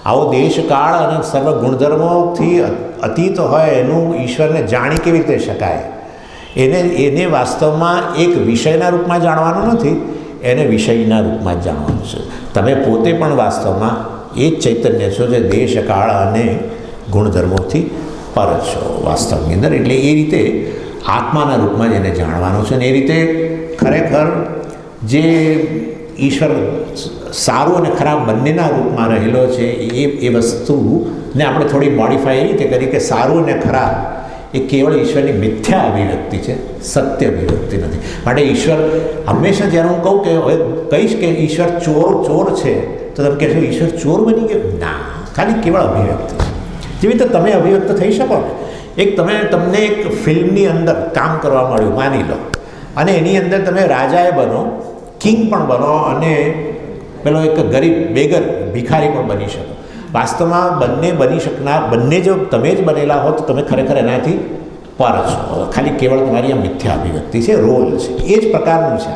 આવો દેશકાળ અને સર્વ ગુણધર્મોથી અતીત હોય એનું ઈશ્વરને જાણી કેવી રીતે શકાય? એને વાસ્તવમાં એક વિષયના રૂપમાં જાણવાનું નથી, એને વિષયના રૂપમાં જ જાણવાનું છે. તમે પોતે પણ વાસ્તવમાં એ જ ચૈતન્ય છો જે દેશકાળ અને ગુણધર્મોથી પર છો વાસ્તવની અંદર. એટલે એ રીતે આત્માના રૂપમાં જ એને જાણવાનું છે. અને એ રીતે ખરેખર જે ઈશ્વર સારું અને ખરાબ બંનેના રૂપમાં રહેલો છે એ વસ્તુને આપણે થોડી મોડિફાઈ એ રીતે કરી કે સારું અને ખરાબ એ કેવળ ઈશ્વરની મિથ્યા અભિવ્યક્તિ છે, સત્ય અભિવ્યક્તિ નથી. માટે ઈશ્વર હંમેશા જ્યારે હું કહું કે હવે કહીશ કે ઈશ્વર ચોર છે તો તમે કહેશો ઈશ્વર ચોર બની ગયો? ના, ખાલી કેવળ અભિવ્યક્તિ છે. જેવી રીતે તમે અભિવ્યક્ત થઈ શકો ને, તમને એક ફિલ્મની અંદર કામ કરવા મળ્યું માની લો, અને એની અંદર તમે રાજાએ બનો, કિંગ પણ બનો, અને પેલો એક ગરીબ બેગર ભિખારી પણ બની શકો. વાસ્તવમાં બંને બની શકનાર, બંને જો તમે જ બનેલા હો તો તમે ખરેખર એનાથી પર છો. ખાલી કેવળ તમારી આ મિથ્યા અભિવ્યક્તિ છે, રોલ છે. એ જ પ્રકારનું છે.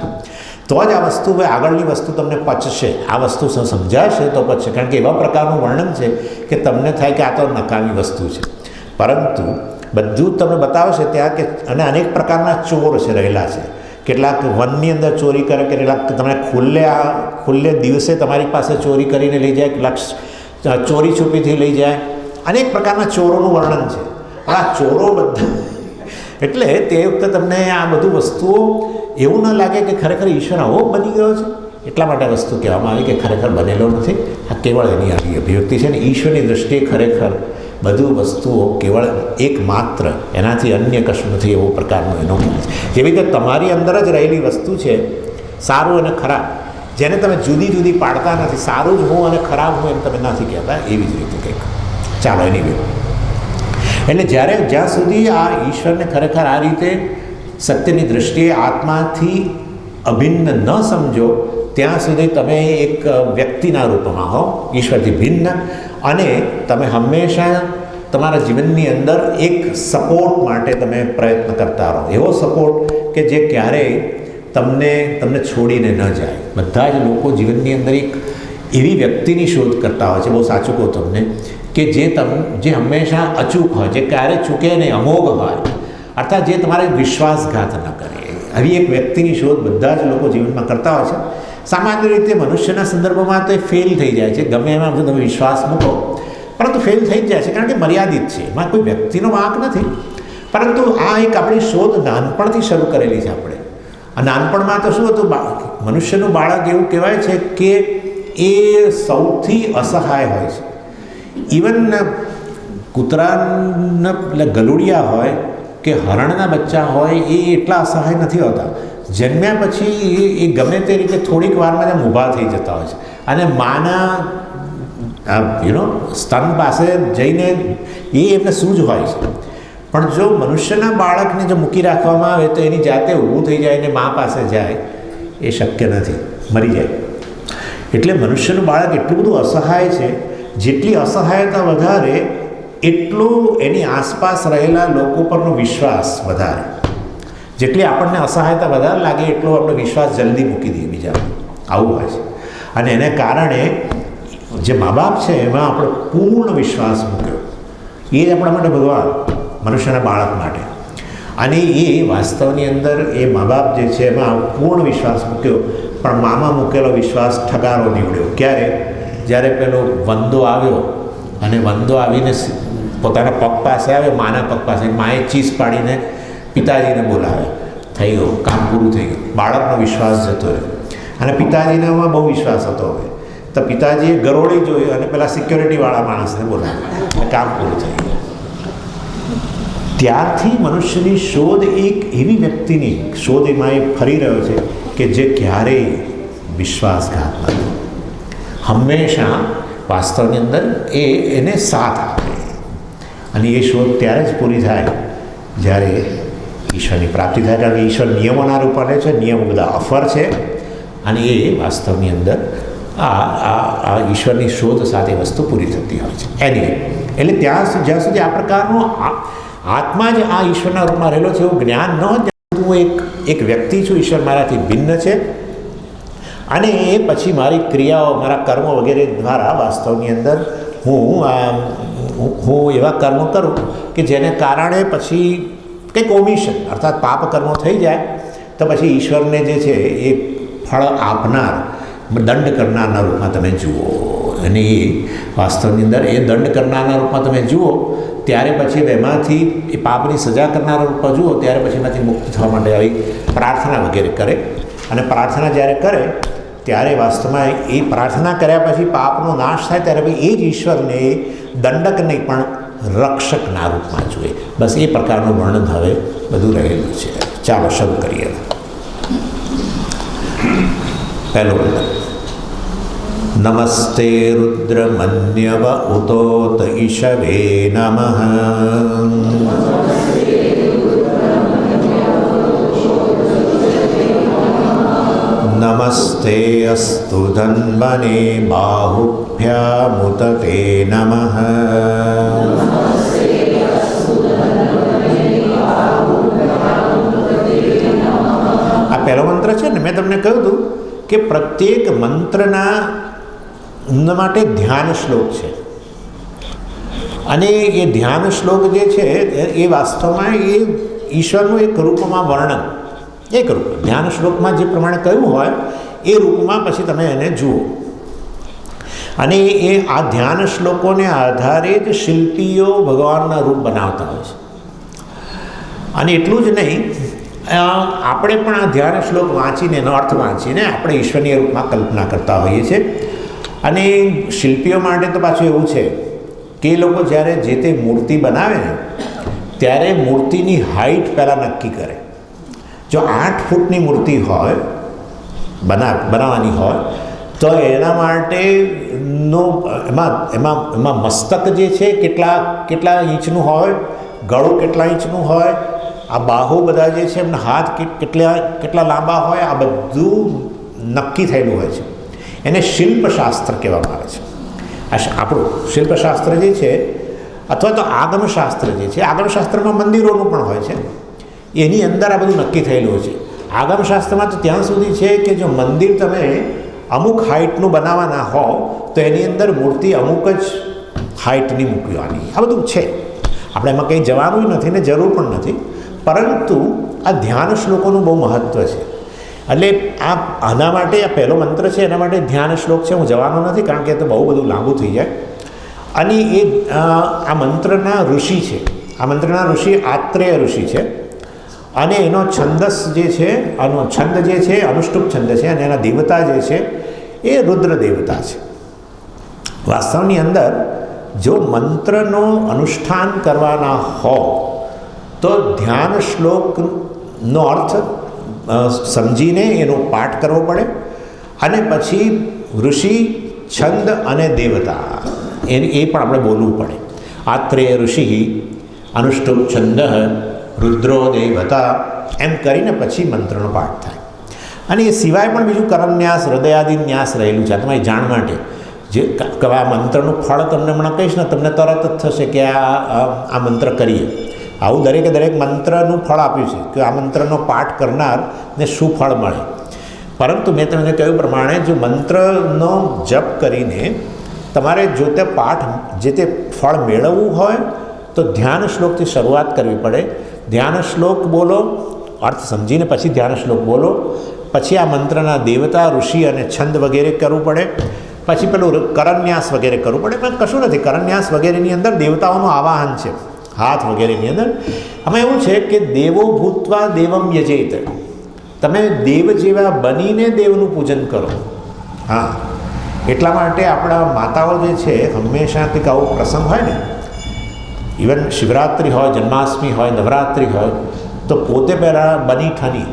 તો જ આ વસ્તુ આગળની વસ્તુ તમને પચશે, આ વસ્તુ સમજાશે તો પચશે. કારણ કે એવા પ્રકારનું વર્ણન છે કે તમને થાય કે આ તો નકામી વસ્તુ છે, પરંતુ બધું જ તમને બતાવશે ત્યાં કે અને અનેક પ્રકારના ચોર છે રહેલા છે. કેટલાક વનની અંદર ચોરી કરે, કેટલાક તમને ખુલ્લે દિવસે તમારી પાસે ચોરી કરીને લઈ જાય, કેટલાક ચોરી છુપીથી લઈ જાય. અનેક પ્રકારના ચોરોનું વર્ણન છે. આ ચોરો બધા એટલે તે વખતે તમને આ બધું વસ્તુઓ એવું ન લાગે કે ખરેખર ઈશ્વર આવો બની ગયો છે. એટલા માટે વસ્તુ કહેવામાં આવી કે ખરેખર બનેલો નથી, આ કેવળ એની આવી અભિવ્યક્તિ છે. અને ઈશ્વરની દૃષ્ટિએ ખરેખર બધું વસ્તુઓ કેવળ એકમાત્ર, એનાથી અન્ય કશું નથી એવો પ્રકારનો એનો ખ્યાલ છે. જેવી રીતે તમારી અંદર જ રહેલી વસ્તુ છે સારું અને ખરાબ, જેને તમે જુદી જુદી પાડતા નથી, સારું જ હું અને ખરાબ હું એમ તમે નથી કહેતા, એવી જ રીતે કંઈક. ચાલો એની વે એટલે જ્યાં સુધી આ ઈશ્વરને ખરેખર આ રીતે સત્યની દૃષ્ટિએ આત્માથી અભિન્ન ન સમજો ત્યાં સુધી તમે એક વ્યક્તિના રૂપમાં હો, ઈશ્વરથી ભિન્ન, અને તમે હંમેશા તમારા જીવનની અંદર એક સપોર્ટ માટે તમે પ્રયત્ન કરતા રહો. એવો સપોર્ટ કે જે ક્યારેય તમને છોડીને ન જાય. બધા જ લોકો જીવનની અંદર એક એવી વ્યક્તિની શોધ કરતા હોય છે, બહુ સાચું કહું તમને, કે જે હંમેશા અચૂક હોય, જે ક્યારેય ચૂકે નહીં, અમોઘ હોય, અર્થાત જે તમારે વિશ્વાસઘાત ન કરે. આવી એક વ્યક્તિની શોધ બધા જ લોકો જીવનમાં કરતા હોય છે. સામાન્ય રીતે મનુષ્યના સંદર્ભમાં તો એ ફેલ થઈ જાય છે, ગમે એમાં તમે વિશ્વાસ મૂકો પરંતુ ફેલ થઈ જ જાય છે, કારણ કે મર્યાદિત છે, એમાં કોઈ વ્યક્તિનો વાંક નથી. પરંતુ આ એક આપણી શોધ નાનપણથી શરૂ કરેલી છે. આપણે આ નાનપણમાં તો શું હતું, મનુષ્યનું બાળક એવું કહેવાય છે કે એ સૌથી અસહાય હોય છે. ઇવન કૂતરાના એટલે ગલુડિયા હોય કે હરણના બચ્ચા હોય એ એટલા અસહાય નથી હોતા. જન્મ્યા પછી એ ગમે તે રીતે થોડીક વારમાં જ ઊભા થઈ જતા હોય છે, અને માના સ્તન પાસે જઈને એ એમને સૂઝ હોય છે. પણ જો મનુષ્યના બાળકને જો મૂકી રાખવામાં આવે તો એની જાતે ઊભું થઈ જાય ને મા પાસે જાય એ શક્ય નથી, મરી જાય. એટલે મનુષ્યનું બાળક એટલું બધું અસહાય છે. જેટલી અસહાયતા વધારે એટલો એની આસપાસ રહેલા લોકો પરનો વિશ્વાસ વધારે. જેટલી આપણને અસહાયતા વધારે લાગે એટલો આપણે વિશ્વાસ જલ્દી મૂકી દઈએ બીજા. આવું હોય છે. અને એને કારણે જે મા બાપ છે એમાં આપણે પૂર્ણ વિશ્વાસ મૂક્યો. એ જ આપણા માટે ભગવાન, મનુષ્યના બાળક માટે. અને એ વાસ્તવની અંદર એ મા બાપ જે છે એમાં પૂર્ણ વિશ્વાસ મૂક્યો, પણ મામાં મૂકેલો વિશ્વાસ ઠગારો નીવડ્યો. ક્યારે? જ્યારે પેલો વંદો આવ્યો અને વંદો આવીને પોતાના પગ પાસે આવે, માના પગ પાસે, માએ ચીસ પાડીને પિતાજીને બોલાવે, થઈ ગયું, કામ પૂરું થઈ ગયું. બાળકનો વિશ્વાસ જતો રહ્યો. અને પિતાજીને એમાં બહુ વિશ્વાસ હતો. હવે તો પિતાજીએ ગરોળી જોઈ અને પેલા સિક્યોરિટીવાળા માણસને બોલાવ્યા, કામ પૂરું થઈ ગયું. ત્યારથી મનુષ્યની શોધ એક એવી વ્યક્તિની શોધ એમાં એ ફરી રહ્યો છે કે જે ક્યારેય વિશ્વાસઘાત નથી. હંમેશા વાસ્તવની અંદર એને સાથ આપે. અને એ શોધ ત્યારે જ પૂરી થાય જ્યારે ઈશ્વરની પ્રાપ્તિ થાય. કારણ કે ઈશ્વર નિયમોના રૂપને છે, નિયમો બધા અફર છે, અને એ વાસ્તવની અંદર આ ઈશ્વરની શોધ સાથે વસ્તુ પૂરી થતી હોય છે. એની એટલે જ્યાં સુધી આ પ્રકારનો આત્મા જ આ ઈશ્વરના રૂપમાં રહેલો છે એવું જ્ઞાન ન હોય ત્યાં હું એક વ્યક્તિ છું, ઈશ્વર મારાથી ભિન્ન છે અને એ પછી મારી ક્રિયાઓ, મારા કર્મો વગેરે દ્વારા વાસ્તવની અંદર હું એવા કર્મો કરું કે જેને કારણે પછી કંઈક ઓમિશન અર્થાત પાપ કર્મો થઈ જાય તો પછી ઈશ્વરને જે છે એ ફળ આપનાર, દંડ કરનારના રૂપમાં તમે જુઓ. અને એ વાસ્તવની અંદર એ દંડ કરનારના રૂપમાં તમે જુઓ ત્યારે પછી એમાંથી એ પાપની સજા કરનારા રૂપમાં જુઓ ત્યારે પછી એમાંથી મુક્ત થવા માટે આવી પ્રાર્થના વગેરે કરે. અને પ્રાર્થના જ્યારે કરે ત્યારે વાસ્તવમાં એ પ્રાર્થના કર્યા પછી પાપનો નાશ થાય ત્યારે પછી એ જ ઈશ્વરને દંડક નહીં પણ રક્ષકના રૂપમાં જુએ. બસ એ પ્રકારનું વર્ણન હવે બધું રહેલું છે. ચાલો શરૂ કરીએ. પહેલો નમસ્તે રુદ્રમન્યવ ઉતોત ઈશવે નમઃ. નમસ્તે અસ્તુ ધન્વને બાહુભ્યામુત તે નમઃ. આ પહેલો મંત્ર છે ને, મેં તમને કહ્યું હતું કે પ્રત્યેક મંત્રના માટે ધ્યાન શ્લોક છે અને એ ધ્યાન શ્લોક જે છે એ વાસ્તવમાં એ ઈશ્વરનું એક રૂપમાં વર્ણન, એક રૂપ ધ્યાન શ્લોકમાં જે પ્રમાણે કહ્યું હોય એ રૂપમાં પછી તમે એને જુઓ. અને એ આ ધ્યાન શ્લોકોને આધારે જ શિલ્પીઓ ભગવાનના રૂપ બનાવતા હોય છે. અને એટલું જ નહીં, આપણે પણ આ ધ્યાન શ્લોક વાંચીને એનો અર્થ વાંચીને આપણે ઈશ્વરની રૂપમાં કલ્પના કરતા હોઈએ છીએ. અને શિલ્પીઓ માટે તો પાછું એવું છે કે એ લોકો જ્યારે જે તે મૂર્તિ બનાવે ને ત્યારે મૂર્તિની હાઈટ પહેલાં નક્કી કરે. જો 8 ફૂટની મૂર્તિ હોય બનાવવાની હોય તો એના માટેનો એમાં મસ્તક જે છે કેટલા ઇંચનું હોય, ગળું કેટલા ઇંચનું હોય, આ બાહુ બધા જે છે એમના હાથ કેટલા લાંબા હોય, આ બધું નક્કી થયેલું હોય છે. એને શિલ્પશાસ્ત્ર કહેવામાં આવે છે. આપણું શિલ્પશાસ્ત્ર જે છે અથવા તો આગમશાસ્ત્ર જે છે, આગમશાસ્ત્રમાં મંદિરોનું પણ હોય છે, એની અંદર આ બધું નક્કી થયેલું હોય છે. આગમશાસ્ત્રમાં તો ત્યાં સુધી છે કે જો મંદિર તમે અમુક હાઇટનું બનાવવાના હો તો એની અંદર મૂર્તિ અમુક જ હાઇટની મૂકવાની, આ બધું છે. આપણે એમાં કંઈ જવાનું નથી ને જરૂર પણ નથી, પરંતુ આ ધ્યાન શ્લોકોનું બહુ મહત્ત્વ છે. એટલે આના માટે આ પહેલો મંત્ર છે એના માટે ધ્યાન શ્લોક છે. હું જવાનો નથી કારણ કે એ તો બહુ બધું લાંબુ થઈ જાય. અને એ આ મંત્રના ઋષિ છે, આ મંત્રના ઋષિ આત્રેય ઋષિ છે. અને એનો છંદસ જે છે, આનો છંદ જે છે અનુષ્ટુપ છંદ છે અને એના દેવતા જે છે એ રુદ્ર દેવતા છે. વાસ્તવની અંદર જો મંત્રનો અનુષ્ઠાન કરવાના હો તો ધ્યાન શ્લોકનો અર્થ સમજીને એનો પાઠ કરવો પડે અને પછી ઋષિ, છંદ અને દેવતા એ પણ આપણે બોલવું પડે. આત્રેય ઋષિ અનુષ્ટુપ છંદ રુદ્રો દેવતા એમ કરીને પછી મંત્રનો પાઠ થાય. અને એ સિવાય પણ બીજું કરન્યાસ, હૃદયાદિ ન્યાસ રહેલું છે. તમારી જાણ માટે જે આ મંત્રનું ફળ તમને હમણાં કહીશ ને તમને તરત જ થશે કે આ મંત્ર કરીએ. આવું દરેક મંત્રનું ફળ આપ્યું છે કે આ મંત્રનો પાઠ કરનારને શું ફળ મળે. પરંતુ મેં તમને કહ્યું પ્રમાણે જો મંત્રનો જપ કરીને તમારે જો તે પાઠ જે તે ફળ મેળવવું હોય તો ધ્યાન શ્લોકથી શરૂઆત કરવી પડે. ધ્યાન શ્લોક બોલો, અર્થ સમજીને પછી ધ્યાન શ્લોક બોલો, પછી આ મંત્રના દેવતા, ઋષિ અને છંદ વગેરે કરવું પડે, પછી પેલું કરન્યાસ વગેરે કરવું પડે. પણ કશું નથી, કરન્યાસ વગેરેની અંદર દેવતાઓનું આવાહન છે, હાથ વગેરેની અંદર. આમાં એવું છે કે દેવો ભૂત્વા દેવમ યજેત, તમે દેવ જેવા બનીને દેવનું પૂજન કરો. હા, એટલા માટે આપણા માતાઓ જે છે હંમેશા કંઈક આવો પ્રસંગ હોય ને, ઇવન શિવરાત્રિ હોય, જન્માષ્ટમી હોય, નવરાત્રિ હોય તો પોતે પહેલાં બની ઠની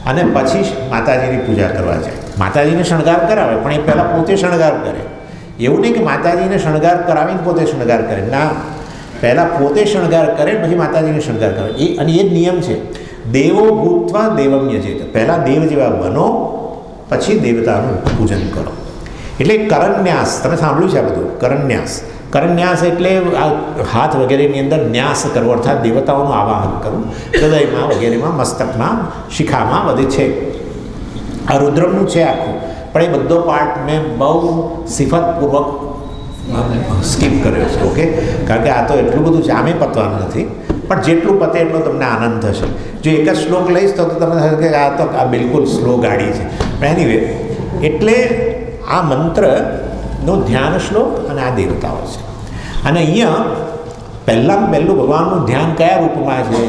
અને પછી માતાજીની પૂજા કરવા જાય. માતાજીને શણગાર કરાવે પણ એ પહેલાં પોતે શણગાર કરે. એવું નહીં કે માતાજીને શણગાર કરાવીને પોતે શણગાર કરે, ના, પહેલાં પોતે શણગાર કરે પછી માતાજીને શણગાર કરે. અને એ જ નિયમ છે. દેવો ભૂત્વા દેવમ યજેત, પહેલાં દેવ જેવા બનો પછી દેવતાનું પૂજન કરો. એટલે કરન્યાસ તમે સાંભળ્યું છે આ બધું. કરન્યાસ એટલે આ હાથ વગેરેની અંદર ન્યાસ કરવો, અર્થાત દેવતાઓનું આવાહન કરવું, હૃદયમાં વગેરેમાં, મસ્તકમાં, શિખામાં બધે છે. આ રુદ્રમનું છે આખું, પણ એ બધો પાર્ટ મેં બહુ સિફતપૂર્વક સ્કીપ કર્યો છે. ઓકે, કારણ કે આ તો એટલું બધું છે, આમે પતવાનું નથી, પણ જેટલું પતે એટલો તમને આનંદ થશે. જો એક જ શ્લોક લઈશ તો તમને થશે કે આ તો આ બિલકુલ સ્લો ગાડી છે. પણ એનીવે, એટલે આ મંત્રનો ધ્યાન શ્લોક અને આ દેવતાઓ છે. અને અહીંયા પહેલું ભગવાનનું ધ્યાન કયા રૂપમાં છે?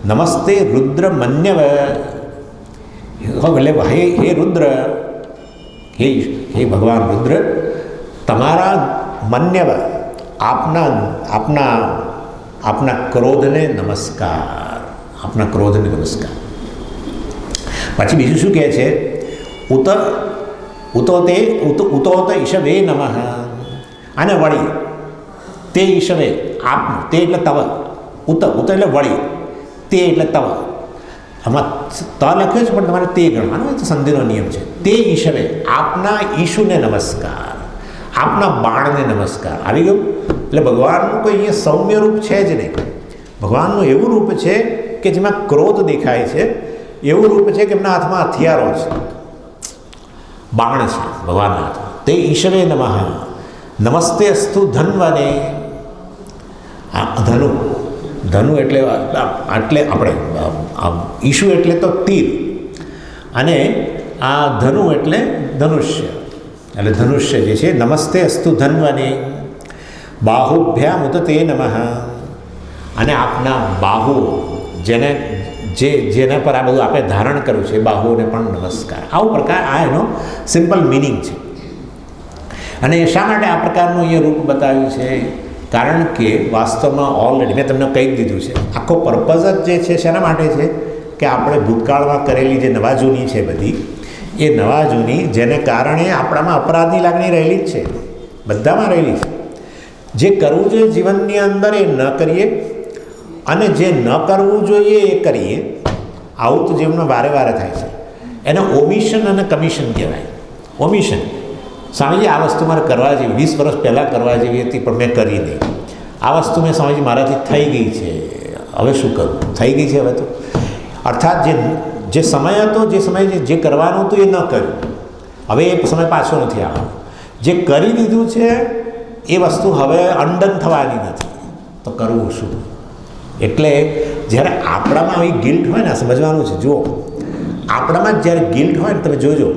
નમસ્તે રુદ્ર મન્યવ, એટલે હે રુદ્ર, હે ભગવાન રુદ્ર, તમારા મન્યવ, આપના ક્રોધને નમસ્કાર, આપના ક્રોધને નમસ્કાર. પછી બીજું શું કહે છે? ઉતોત ઈશવે નમઃ, અને વળી તે ઈશવે, આપનું, તે એટલે તવ, ઉત એટલે વળી, તે એટલે તવ. આમાં ત લખ્યો છે પણ તમારે તે ગણવાનું, એ તો સંધિનો નિયમ છે. તે ઈશવે, આપના ઈશુને નમસ્કાર, આપના બાણને નમસ્કાર. આવી ગયું? એટલે ભગવાનનું કોઈ અહીંયા સૌમ્ય રૂપ છે જ નહીં. ભગવાનનું એવું રૂપ છે કે જેમાં ક્રોધ દેખાય છે, એવું રૂપ છે કે એમના હાથમાં હથિયારો છે, બાણ છે ભગવાનના હાથમાં. તે ઈશવે નમઃ, નમસ્તે અસ્તુ ધન્વને. ધનુ એટલે આપણે ઈશુ એટલે તો તીર, અને આ ધનુ એટલે ધનુષ્ય, એટલે ધનુષ્ય જે છે. નમસ્તે અસ્તુ ધન્વને બાહુભ્યામ ઉત તે નમઃ, અને આપના બાહુઓ, જેના પર આ બધું આપણે ધારણ કર્યું છે, બાહુઓને પણ નમસ્કાર. આવું પ્રકાર, આ એનો સિમ્પલ મિનિંગ છે. અને શા માટે આ પ્રકારનું અહીંયા રૂપ બતાવ્યું છે? કારણ કે વાસ્તવમાં ઓલરેડી મેં તમને કહી દીધું છે, આખો પર્પઝ જ જે છે શેના માટે છે? કે આપણે ભૂતકાળમાં કરેલી જે નવા જૂની છે બધી, એ નવા જૂની જેને કારણે આપણામાં અપરાધની લાગણી રહેલી જ છે, બધામાં રહેલી છે. જે કરવું જોઈએ જીવનની અંદર એ ન કરીએ, અને જે ન કરવું જોઈએ એ કરીએ. આવું તો જીવનમાં વારે વારે થાય છે. એને ઓમિશન અને કમિશન કહેવાય. ઓમિશન, સ્વામીજી આ વસ્તુ મારે કરવા જેવી, 20 વર્ષ પહેલાં કરવા જેવી હતી પણ મેં કરી નહીં. આ વસ્તુ મેં સ્વામીજી મારાથી થઈ ગઈ છે, હવે શું કરું? થઈ ગઈ છે હવે તો. અર્થાત જે સમય હતો, જે સમયે જે કરવાનું હતું એ ન કર્યું, હવે એ સમય પાછો નથી આવવાનો. જે કરી દીધું છે એ વસ્તુ હવે અન્ડન થવાની નથી, તો કરવું શું? એટલે જ્યારે આપણામાં આવી ગિલ્ટ હોય ને, સમજવાનું છે. જુઓ, આપણામાં જ્યારે ગિલ્ટ હોય ને, તમે જોજો,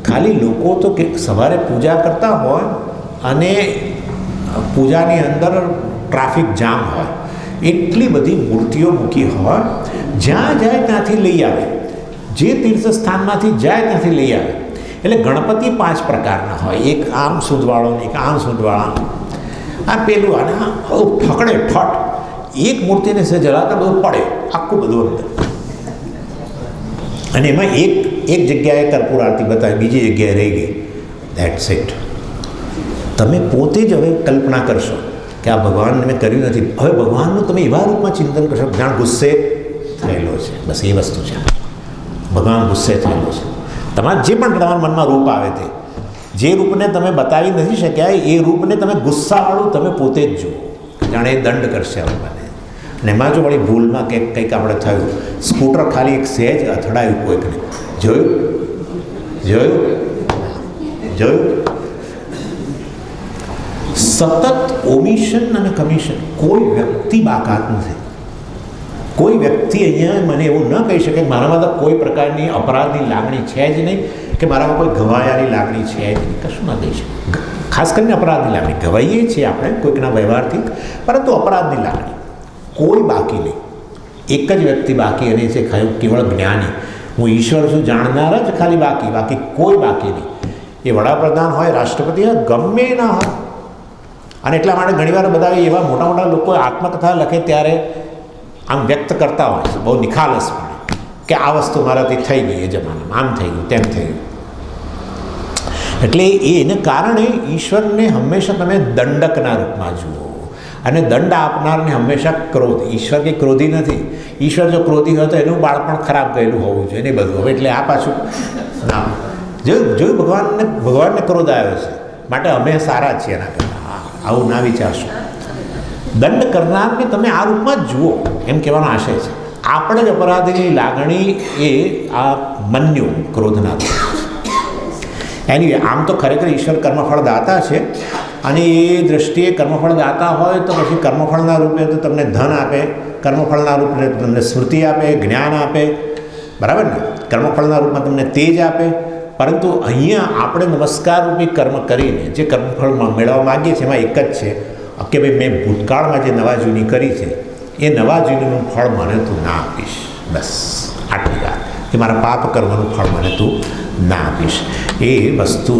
ખાલી લોકો તો કે સવારે પૂજા કરતા હોય અને પૂજાની અંદર ટ્રાફિક જામ હોય, એટલી બધી મૂર્તિઓ મૂકી હોય, જ્યાં જાય ત્યાંથી લઈ આવે, જે તીર્થ સ્થાનમાંથી જાય ત્યાંથી લઈ આવે. એટલે ગણપતિ 5 પ્રકારના હોય, એક આમ સૂંઢવાળો, એક આમ સૂંઢવાળા, આ પેલું, અને ઠકડે ઠટ, એક મૂર્તિને જલાતા બધું પડે, આખું બધું અંદર. અને એમાં એક જગ્યાએ કર્પૂર આરતી બતાવી, બીજી જગ્યાએ રહી ગઈ. That's it. તમે પોતે જ હવે કલ્પના કરશો કે આ ભગવાનને મેં કર્યું નથી. હવે ભગવાનનું તમે એવા રૂપમાં ચિંતન કરશો, જાણ ગુસ્સે થયેલો છે. બસ એ વસ્તુ છે, ભગવાન ગુસ્સે થયેલો છે. તમારે જે પણ તમારા મનમાં રૂપ આવે તે, જે રૂપને તમે બતાવી નથી શક્યા, એ રૂપને તમે ગુસ્સાવાળું તમે પોતે જ જુઓ, જાણે એ દંડ કરશે હવે મને. અને એમાં જો વળી ભૂલમાં કંઈક આપણે થયું, સ્કૂટર ખાલી એક સહેજ અથડાયું કોઈકને, જોયું? સતત ઓમિશન અને કમિશન. કોઈ વ્યક્તિ બાકાત નથી. કોઈ વ્યક્તિ અહીંયા મને એવું ન કહી શકે કે મારામાં તો કોઈ પ્રકારની અપરાધની લાગણી છે જ નહીં, કે મારામાં કોઈ ઘવાયાની લાગણી છે જ નહીં. કશું ના કહી શકે. ખાસ કરીને અપરાધની લાગણી ઘવાઈએ છીએ આપણે કોઈકના વ્યવહારથી, પરંતુ અપરાધની લાગણી કોઈ બાકી નહીં. એક જ વ્યક્તિ બાકી, અને છે કેવળ જ્ઞાની. હું ઈશ્વર છું જાણનાર જ ખાલી બાકી કોઈ બાકી નહીં. એ વડાપ્રધાન હોય, રાષ્ટ્રપતિ હોય, ગમે ના હોય. અને એટલા માટે ઘણીવાર બધા એવા મોટા મોટા લોકો આત્મકથા લખે ત્યારે આમ વ્યક્ત કરતા હોય છે બહુ નિખાલસપણે, કે આ વસ્તુ મારાથી થઈ ગઈ, એ જમાનામાં આમ થઈ ગયું, તેમ થઈ ગયું. એટલે એને કારણે ઈશ્વરને હંમેશા તમે દંડકના રૂપમાં જુઓ, અને દંડ આપનારને હંમેશા ક્રોધ. ઈશ્વર કંઈ ક્રોધી નથી. ઈશ્વર જો ક્રોધી હોય તો એનું બાળપણ ખરાબ ગયેલું હોવું જોઈએ ને બધું. હવે એટલે આ પાછું ના, જોયું ભગવાનને ક્રોધ આવ્યો છે, માટે અમે સારા છીએ એના કરતાં. આવું ના વિચારશો. દંડ કરનારને તમે આ રૂપમાં જ જુઓ એમ કહેવાનો આશય છે. આપણે જ અપરાધીની લાગણી એ આ મન્યુ ક્રોધના એની આમ તો ખરેખર ઈશ્વર કર્મફળ દાતા છે, અને એ દૃષ્ટિએ કર્મફળ દાતા હોય તો પછી કર્મફળના રૂપે તો તમને ધન આપે, કર્મફળના રૂપે તમને સ્મૃતિ આપે, જ્ઞાન આપે, બરાબર ને? કર્મફળના રૂપમાં તમને તેજ આપે. પરંતુ અહીંયા આપણે નમસ્કાર રૂપી કર્મ કરીને જે કર્મફળ મેળવવા માગીએ છીએ એમાં એક જ છે કે ભાઈ મેં ભૂતકાળમાં જે નવા જૂની કરી છે એ નવા જૂનીનું ફળ મને તું ના આપીશ. બસ આટલી વાત કે મારા પાપ કર્મનું ફળ મને તું ના આપીશ. એ વસ્તુ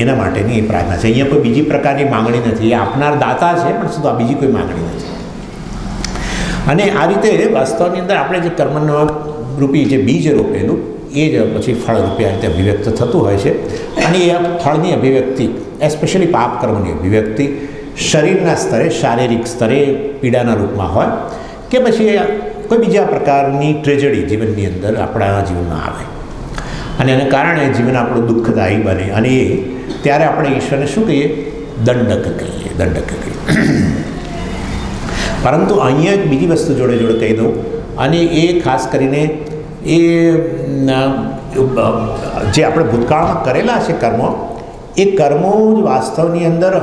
એના માટેની એ પ્રાર્થના છે. અહીંયા કોઈ બીજી પ્રકારની માંગણી નથી. એ આપનાર દાતા છે, પણ શું આ બીજી કોઈ માંગણી નથી. અને આ રીતે વાસ્તવની અંદર આપણે જે કર્મનો રૂપી જે બીજ રોપેલું એ જ પછી ફળ રૂપે આ રીતે અભિવ્યક્ત થતું હોય છે. અને એ ફળની અભિવ્યક્તિ, એસ્પેશિયલી પાપ કર્મની અભિવ્યક્તિ શરીરના સ્તરે, શારીરિક સ્તરે પીડાના રૂપમાં હોય કે પછી કોઈ બીજા પ્રકારની ટ્રેજડી જીવનની અંદર આપણા જીવનમાં આવે અને એને કારણે જીવન આપણું દુઃખદાયી બને. અને એ ત્યારે આપણે ઈશ્વરને શું કહીએ? દંડક કહીએ. પરંતુ અહીંયા એક બીજી વસ્તુ જોડે જોડે કહી દઉં, અને એ ખાસ કરીને એ જે આપણે ભૂતકાળમાં કરેલા છે કર્મો, એ કર્મો જ વાસ્તવની અંદર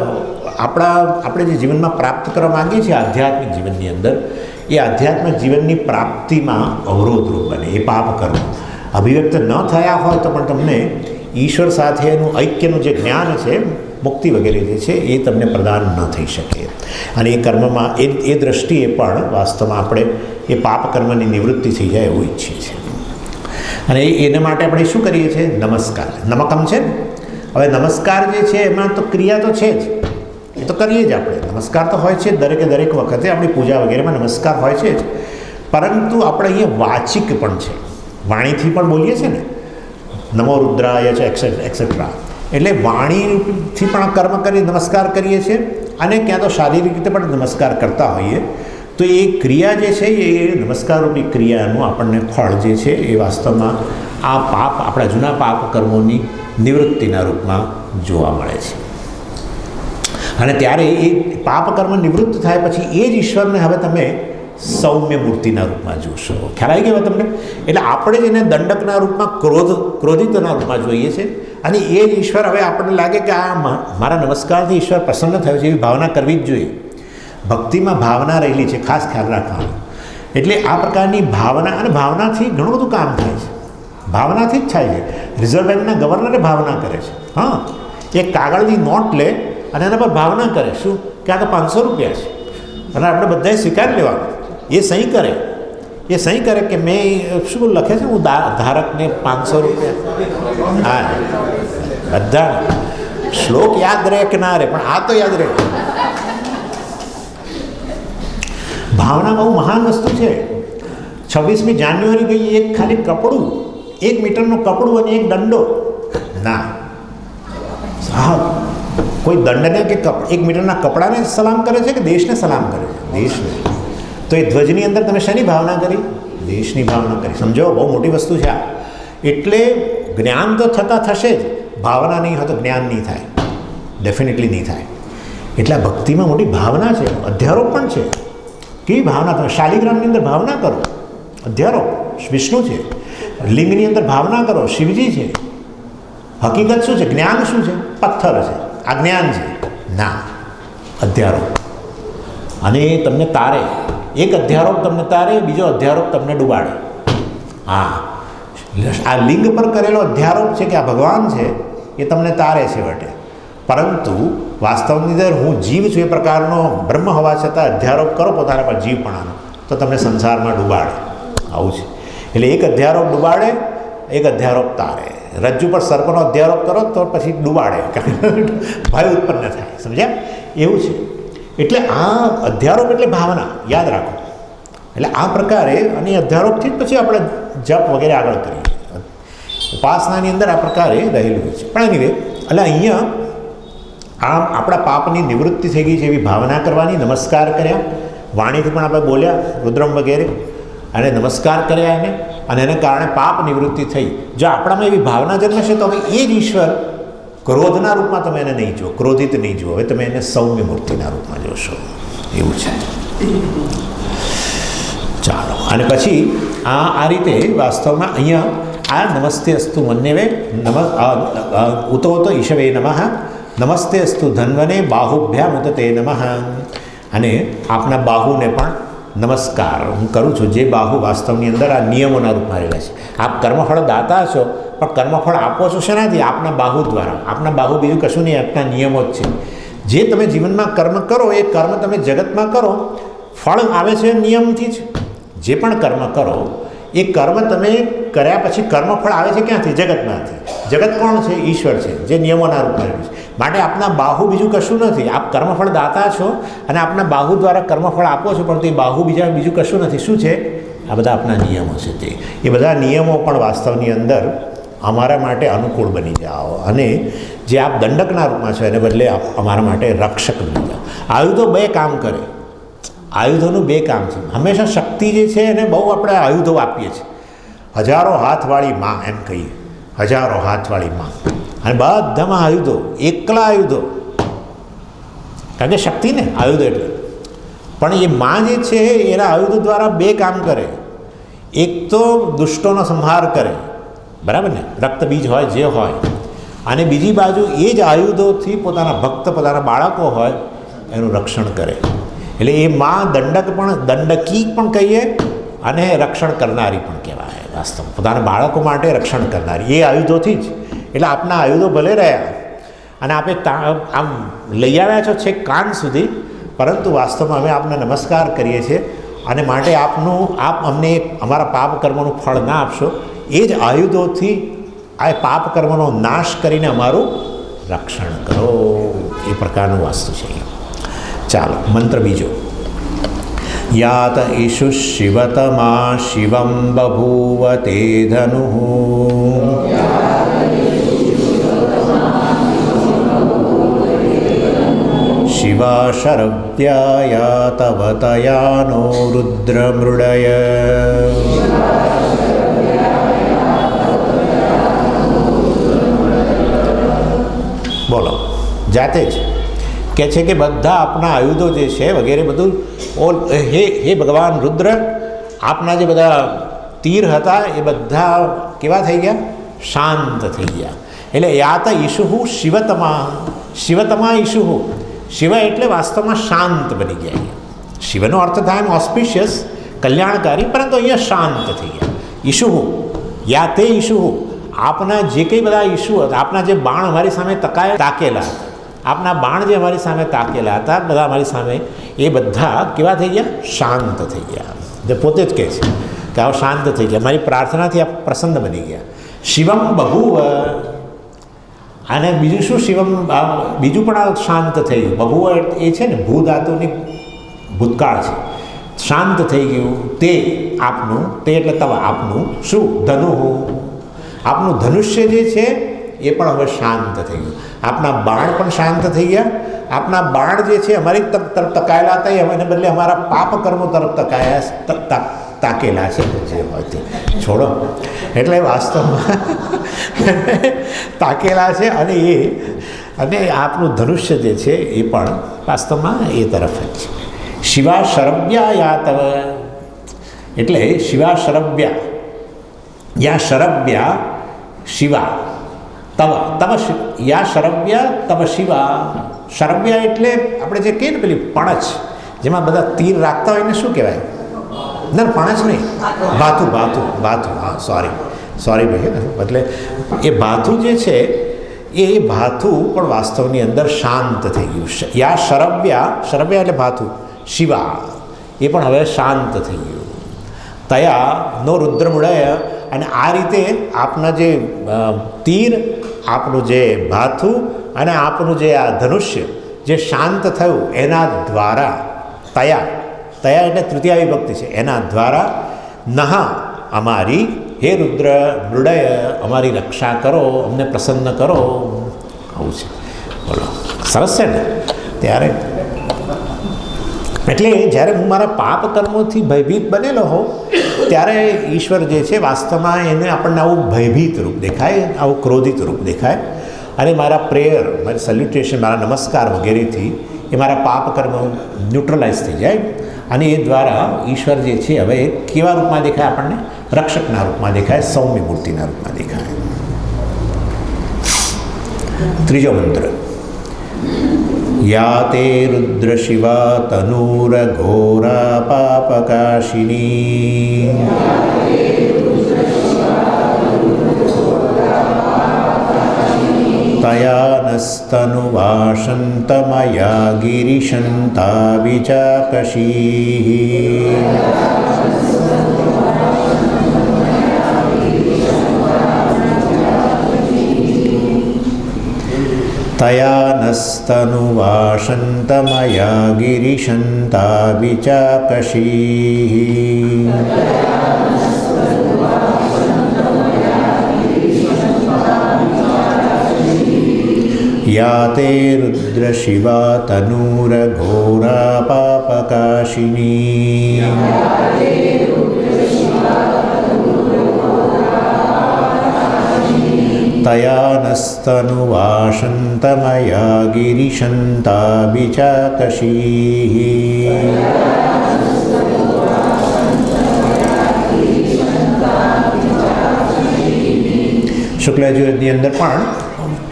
આપણે જે જીવનમાં પ્રાપ્ત કરવા માગીએ છીએ આધ્યાત્મિક જીવનની અંદર, એ આધ્યાત્મિક જીવનની પ્રાપ્તિમાં અવરોધરૂપ બને. એ પાપ કર્મો અભિવ્યક્ત ન થયા હોય તો પણ તમને ઈશ્વર સાથેનું ઐક્યનું જે જ્ઞાન છે, મુક્તિ વગેરે જે છે એ તમને પ્રદાન ન થઈ શકે. અને એ કર્મમાં એ દૃષ્ટિએ પણ વાસ્તવમાં આપણે એ પાપ કર્મની નિવૃત્તિ થઈ જાય એવું ઈચ્છીએ છીએ. અને એના માટે આપણે શું કરીએ છીએ? નમસ્કાર. નમકમ છે ને. હવે નમસ્કાર જે છે એમાં તો ક્રિયા તો છે જ, એ તો કરીએ જ આપણે. નમસ્કાર તો હોય છે દરેક વખતે આપણી પૂજા વગેરેમાં નમસ્કાર હોય છે જ. પરંતુ આપણે અહીંયા વાચિક પણ છે, વાણીથી પણ બોલીએ છીએ ને, નમો રુદ્રાય છે એક્સેટ્રા. એટલે વાણીથી પણ કર્મ કરી નમસ્કાર કરીએ છીએ, અને ક્યાં તો શારીરિક રીતે પણ નમસ્કાર કરતા હોઈએ. તો એ ક્રિયા જે છે એ નમસ્કારરૂપી ક્રિયાનું આપણને ફળ જે છે એ વાસ્તવમાં આ પાપ, આપણા જૂના પાપ કર્મોની નિવૃત્તિના રૂપમાં જોવા મળે છે. અને ત્યારે એ પાપ કર્મ નિવૃત્ત થાય પછી એ જ ઈશ્વરને હવે તમે સૌમ્ય મૂર્તિના રૂપમાં જોશો. ખ્યાલ આવી ગયો તમને? એટલે આપણે જ એને દંડકના રૂપમાં, ક્રોધિતના રૂપમાં જોઈએ છે. અને એ જ ઈશ્વર હવે આપણને લાગે કે આ મારા નમસ્કારથી ઈશ્વર પ્રસન્ન થયો છે, એવી ભાવના કરવી જ જોઈએ. ભક્તિમાં ભાવના રહેલી છે, ખાસ ખ્યાલ રાખવાનો. એટલે આ પ્રકારની ભાવના, અને ભાવનાથી ઘણું બધું કામ થાય છે. ભાવનાથી જ થાય છે. રિઝર્વ બેંકના ગવર્નરે ભાવના કરે છે. હા, એક કાગળની નોટ લે અને એના પર ભાવના કરે. શું કે આ તો 500 રૂપિયા છે અને આપણે બધાએ સ્વીકાર લેવાનો. એ સહી કરે કે મેં શું લખે છે, હું ધારકને 500 રૂપિયા. હા, બધા શ્લોક યાદ રહે કે ના રહે, પણ આ તો યાદ રહે. ભાવના બહુ મહાન વસ્તુ છે. 26મી જાન્યુઆરી ગઈ, એક ખાલી કપડું, 1 મીટરનું કપડું અને એક દંડો ના. હા, કોઈ દંડને કે 1 મીટરના કપડાને સલામ કરે છે કે દેશને સલામ કરે છે? દેશને. તો એ ધ્વજની અંદર તમે શેની ભાવના કરી? દેશની ભાવના કરી. સમજો, બહુ મોટી વસ્તુ છે આ. એટલે જ્ઞાન તો થતાં થશે જ, ભાવના નહીં હોય તો જ્ઞાન નહીં થાય, ડેફિનેટલી નહીં થાય. એટલે આ ભક્તિમાં મોટી ભાવના છે, અધ્યારોપ પણ છે. કેવી ભાવના? તમે શાલિગ્રામની અંદર ભાવના કરો, અધ્યારોપ વિષ્ણુ છે. લિંગની અંદર ભાવના કરો, શિવજી છે. હકીકત શું છે? જ્ઞાન શું છે? પથ્થર છે. આ જ્ઞાન છે ના, અધ્યારોપ. અને એ તમને તારે, એક અધ્યારોપ તમને તારે, બીજો અધ્યારોપ તમને ડૂબાડે. હા, આ લિંગ પર કરેલો અધ્યારોપ છે કે આ ભગવાન છે, એ તમને તારે છે વટે. પરંતુ વાસ્તવની અંદર હું જીવ છું એ પ્રકારનો બ્રહ્મ હોવા છતાં અધ્યારોપ કરો પોતાના પર જીવપણાનો, તો તમને સંસારમાં ડૂબાડે. આવું છે. એટલે એક અધ્યારોપ ડૂબાડે, એક અધ્યારોપ તારે. રજ્જુ પર સર્પનો અધ્યારોપ કરો તો પછી ડૂબાડે, ભય ઉત્પન્ન થાય. સમજ્યા? એવું છે. એટલે આ અધ્યારોપ એટલે ભાવના, યાદ રાખો. એટલે આ પ્રકારે, અને અધ્યારોપથી જ પછી આપણે જપ વગેરે આગળ કરીએ. ઉપાસનાની અંદર આ પ્રકારે રહેલું છે. પણ એની એટલે અહીંયા આમ આપણા પાપની નિવૃત્તિ થઈ ગઈ છે એવી ભાવના કરવાની. નમસ્કાર કર્યા, વાણીથી પણ આપણે બોલ્યા રુદ્રમ વગેરે, અને નમસ્કાર કર્યા એને. અને એને કારણે પાપ નિવૃત્તિ થઈ. જો આપણામાં એવી ભાવના જન્મશે તો હવે એ જ ઈશ્વર ક્રોધના રૂપમાં તમે એને નહીં જુઓ, ક્રોધિત નહીં જુઓ, હવે તમે એને સૌમ્ય મૂર્તિના રૂપમાં જોશો. એવું છે. ચાલો, અને પછી આ રીતે વાસ્તવમાં અહીંયા આ નમસ્તે અસ્તુ મન્યવે ઉતો ઈશવે નમઃ, નમસ્તે અસ્તુ ધન્વને બાહુભ્યામ ઉત તે નમઃ. અને આપના બાહુને પણ નમસ્કાર હું કરું છું, જે બાહુ વાસ્તવની અંદર આ નિયમોના રૂપમાં રહેલા છે. આપ કર્મફળ દાતા છો, પણ કર્મફળ આપો છો શેનાથી? આપના બાહુ દ્વારા. આપના બાહુ બીજું કશું નહીં, આપના નિયમો જ છે. જે તમે જીવનમાં કર્મ કરો એ કર્મ તમે જગતમાં કરો, ફળ આવે છે નિયમથી જ. જે પણ કર્મ કરો એ કર્મ તમે કર્યા પછી કર્મફળ આવે છે ક્યાંથી? જગતમાંથી. જગત કોણ છે? ઈશ્વર છે, જે નિયમોના રૂપમાં રહ્યું છે. માટે આપના બાહુ બીજું કશું નથી. આપ કર્મફળ દાતા છો અને આપના બાહુ દ્વારા કર્મફળ આપો છો, પણ તે બાહુ બીજું કશું નથી. શું છે? આ બધા આપના નિયમો છે. તે એ બધા નિયમો પણ વાસ્તવની અંદર અમારા માટે અનુકૂળ બની જાઓ, અને જે આપ દંડકના રૂપમાં છો એને બદલે આપ અમારા માટે રક્ષક બની જાઓ. આયુધો બે કામ કરે. આયુધોનું બે કામ છે. હંમેશા શક્તિ જે છે એને બહુ આપણે આયુધો આપીએ છીએ. હજારો હાથવાળી માં એમ કહીએ, હજારો હાથવાળી માં. અને બધામાં આયુધો, એકલા આયુધો, કારણ કે શક્તિ ને આયુધો એટલે. પણ એ માં જે છે એના આયુધો દ્વારા બે કામ કરે. એક તો દુષ્ટોનો સંહાર કરે, બરાબર ને, રક્તબીજ હોય જે હોય, અને બીજી બાજુ એ જ આયુધોથી પોતાના ભક્ત, પોતાના બાળકો હોય એનું રક્ષણ કરે. એટલે એ માં દંડકી પણ કહીએ અને રક્ષણ કરનારી પણ કહેવાય. વાસ્તવ પોતાના બાળકો માટે રક્ષણ કરનારી એ આયુધોથી જ. એટલે આપના આયુધો ભલે રહ્યા અને આપે આમ લઈ આવ્યા છો છેક કાન સુધી, પરંતુ વાસ્તવમાં અમે આપને નમસ્કાર કરીએ છીએ. અને માટે આપ અમને અમારા પાપ કર્મોનું ફળ ના આપશો, એ જ આયુધોથી આ પાપ કર્મનો નાશ કરીને અમારું રક્ષણ કરો. એ પ્રકારનું વાસ્તુ છે. ચાલો, મંત્ર બીજો. યાત ઈશુ શિવતમા શિવમ બભૂવ તે ધનુ શિવા શરવ્યા તવતયાનો રુદ્રમૃડય. બોલો, જાતે જ કે છે કે બધા આપના આયુધો જે છે વગેરે બધું હે ભગવાન રુદ્ર, આપના જે બધા તીર હતા એ બધા કેવા થઈ ગયા? શાંત થઈ ગયા. એટલે યાત ઈશુહુ શિવતમા, શિવતમા ઈશુહુ. શિવ એટલે વાસ્તવમાં શાંત બની ગયા. શિવનો અર્થ થાય એમ ઓસ્પિશિયસ, કલ્યાણકારી, પરંતુ અહીંયા શાંત થઈ ગયા. ઈશુહુ યાતે ઈશુહુ. આપના જે કંઈ બધા ઈશુ હતા, આપના જે બાણ અમારી સામે તાકેલા હતા, આપના બાણ જે અમારી સામે તાકેલા હતા બધા અમારી સામે, એ બધા કેવા થઈ ગયા? શાંત થઈ ગયા. જે પોતે જ કહે છે કે આવો શાંત થઈ ગયા, મારી પ્રાર્થનાથી આ પ્રસન્ન બની ગયા. શિવમ બહુવ. અને બીજું શું? શિવમ બીજું પણ આ શાંત થઈ ગયું. બહુવ એ છે ને ભૂધાતુની ભૂતકાળ છે. શાંત થઈ ગયું તે આપનું, તે એટલે તવ આપનું શું? ધનુ. આપનું ધનુષ્ય જે છે એ પણ હવે શાંત થઈ ગયું. આપના બાણ પણ શાંત થઈ ગયા. આપના બાણ જે છે અમારી તરફ તકાયેલા હતા એ એને બદલે અમારા પાપ કર્મો તરફ તાકેલા છે. જે હોય તે છોડો. એટલે વાસ્તવમાં તાકેલા છે. અને આપનું ધનુષ્ય જે છે એ પણ વાસ્તવમાં એ તરફ જ છે. શિવા શરવ્યા યા તવ. એટલે શિવા શરવ્યા યા શરવ્યા શિવા તવ તવ યા શરવ્યા તવ શિવા. શરવ્યા એટલે આપણે જે કહીએ ને પેલી પણછ, જેમાં બધા તીર રાખતા હોય એને શું કહેવાય? ના, પણછ નહીં, ભાથું. હા, સોરી ભાઈ. એટલે એ ભાથું જે છે એ ભાથું પણ વાસ્તવની અંદર શાંત થઈ ગયું. યા શરવ્યા એટલે ભાથું. શિવા એ પણ હવે શાંત થઈ ગયું. તયા નો રુદ્રમૃડય. અને આ રીતે આપના જે તીર, આપનું જે ભાથું અને આપનું જે આ ધનુષ્ય જે શાંત થયું એના દ્વારા, તયા એટલે તૃતીય વિભક્તિ છે, એના દ્વારા નહ અમારી, હે રુદ્ર મૃડય, અમારી રક્ષા કરો, અમને પ્રસન્ન કરો. આવું છે. બોલો, સરસ છે ને? ત્યારે એટલે જ્યારે હું મારા પાપ કર્મોથી ભયભીત બનેલો હોઉં ત્યારે ઈશ્વર જે છે વાસ્તવમાં એને આપણને આવું ભયભીત રૂપ દેખાય, આવું ક્રોધિત રૂપ દેખાય, અને મારા પ્રેયર, મારી સલ્યુટેશન, મારા નમસ્કાર વગેરેથી એ મારા પાપ કર્મ ન્યુટ્રલાઇઝ થઈ જાય, અને એ દ્વારા ઈશ્વર જે છે હવે કેવા રૂપમાં દેખાય આપણને? રક્ષકના રૂપમાં દેખાય, સૌમ્ય મૂર્તિના રૂપમાં દેખાય. ત્રીજો મંત્ર. યા તે રુદ્ર શિવા તનૂર ઘોરા પાપકાશિની તયાનસ્તનુવાસંતમયા ગિરિશંતા વિચાકશી તયાનસ્તનુવાસંતમયા ગિરિશંતા વિચાકશી યા તે રુદ્ર શિવા તનૂર ઘોરા પાપકાશિની તયાનસ્તનુવાસંતમયા ગિરિશંતા વિચાકશી. શુક્લ યજુર્વેદની અંદર પણ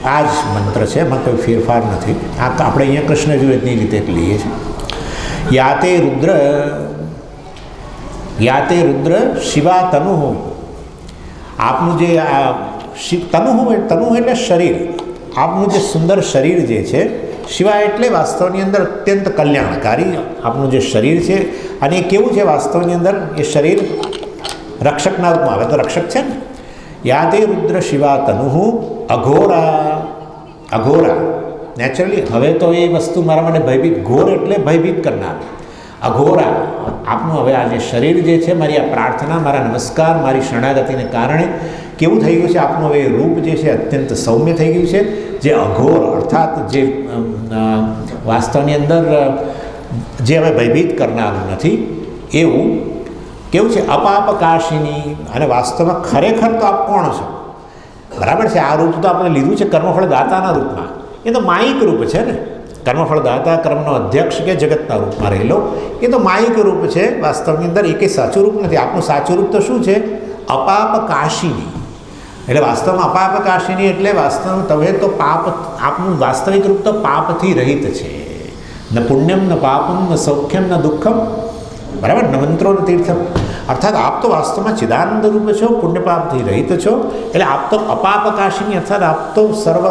આ જ મંત્ર છે, એમાં કોઈ ફેરફાર નથી. આ આપણે અહીંયા કૃષ્ણ યજુર્વેદની રીતે લઈએ છીએ. યાતે રુદ્ર શિવા તનુઃ. આપનું જે આ તનુઃ એટલે શરીર, આપનું જે સુંદર શરીર જે છે, શિવા એટલે વાસ્તવની અંદર અત્યંત કલ્યાણકારી આપનું જે શરીર છે, અને એ કેવું છે વાસ્તવની અંદર? એ શરીર રક્ષકના રૂપમાં આવે તો રક્ષક છે ને. યાતે રુદ્ર શિવા તનુઃ અઘોરા. નેચરલી હવે તો એ વસ્તુ મારા માટે ભયભીત, ઘોર એટલે ભયભીત કરનાર. અઘોરા, આપનું હવે આ જે શરીર જે છે, મારી આ પ્રાર્થના, મારા નમસ્કાર, મારી શરણાગતિને કારણે કેવું થઈ ગયું છે? આપનું હવે રૂપ જે છે અત્યંત સૌમ્ય થઈ ગયું છે. જે અઘોર અર્થાત જે વાસ્તવની અંદર જે હવે ભયભીત કરનારું નથી એવું કેવું છે? અપાપકાશિની. અને વાસ્તવમાં ખરેખર તો આપ કોણ છો? બરાબર છે, આ રૂપ તો આપણે લીધું છે કર્મફળ દાતાના રૂપમાં. એ તો માયિક રૂપ છે ને. કર્મફળ દાતા, કર્મનો અધ્યક્ષ કે જગતના રૂપમાં રહેલો એ તો માયિક રૂપ છે. વાસ્તવની અંદર એ કંઈ સાચું રૂપ નથી. આપનું સાચું રૂપ તો શું છે? અપાપકાશિની. એટલે વાસ્તવમાં અપાપકાશિની એટલે વાસ્તવ તમે તો પાપ, આપનું વાસ્તવિક રૂપ તો પાપથી રહિત છે. ન પુણ્યમ ન પાપમ ન સૌખ્યમ ન દુઃખમ. બરાબર, ન મંત્રો ન તીર્થમ. અર્થાત આપ તો વાસ્તવમાં ચિદાનંદ રૂપ છો, પુણ્યપાપથી રહિત છો. એટલે આપ તો અપાપકાશિની અર્થાત આપ તો સર્વ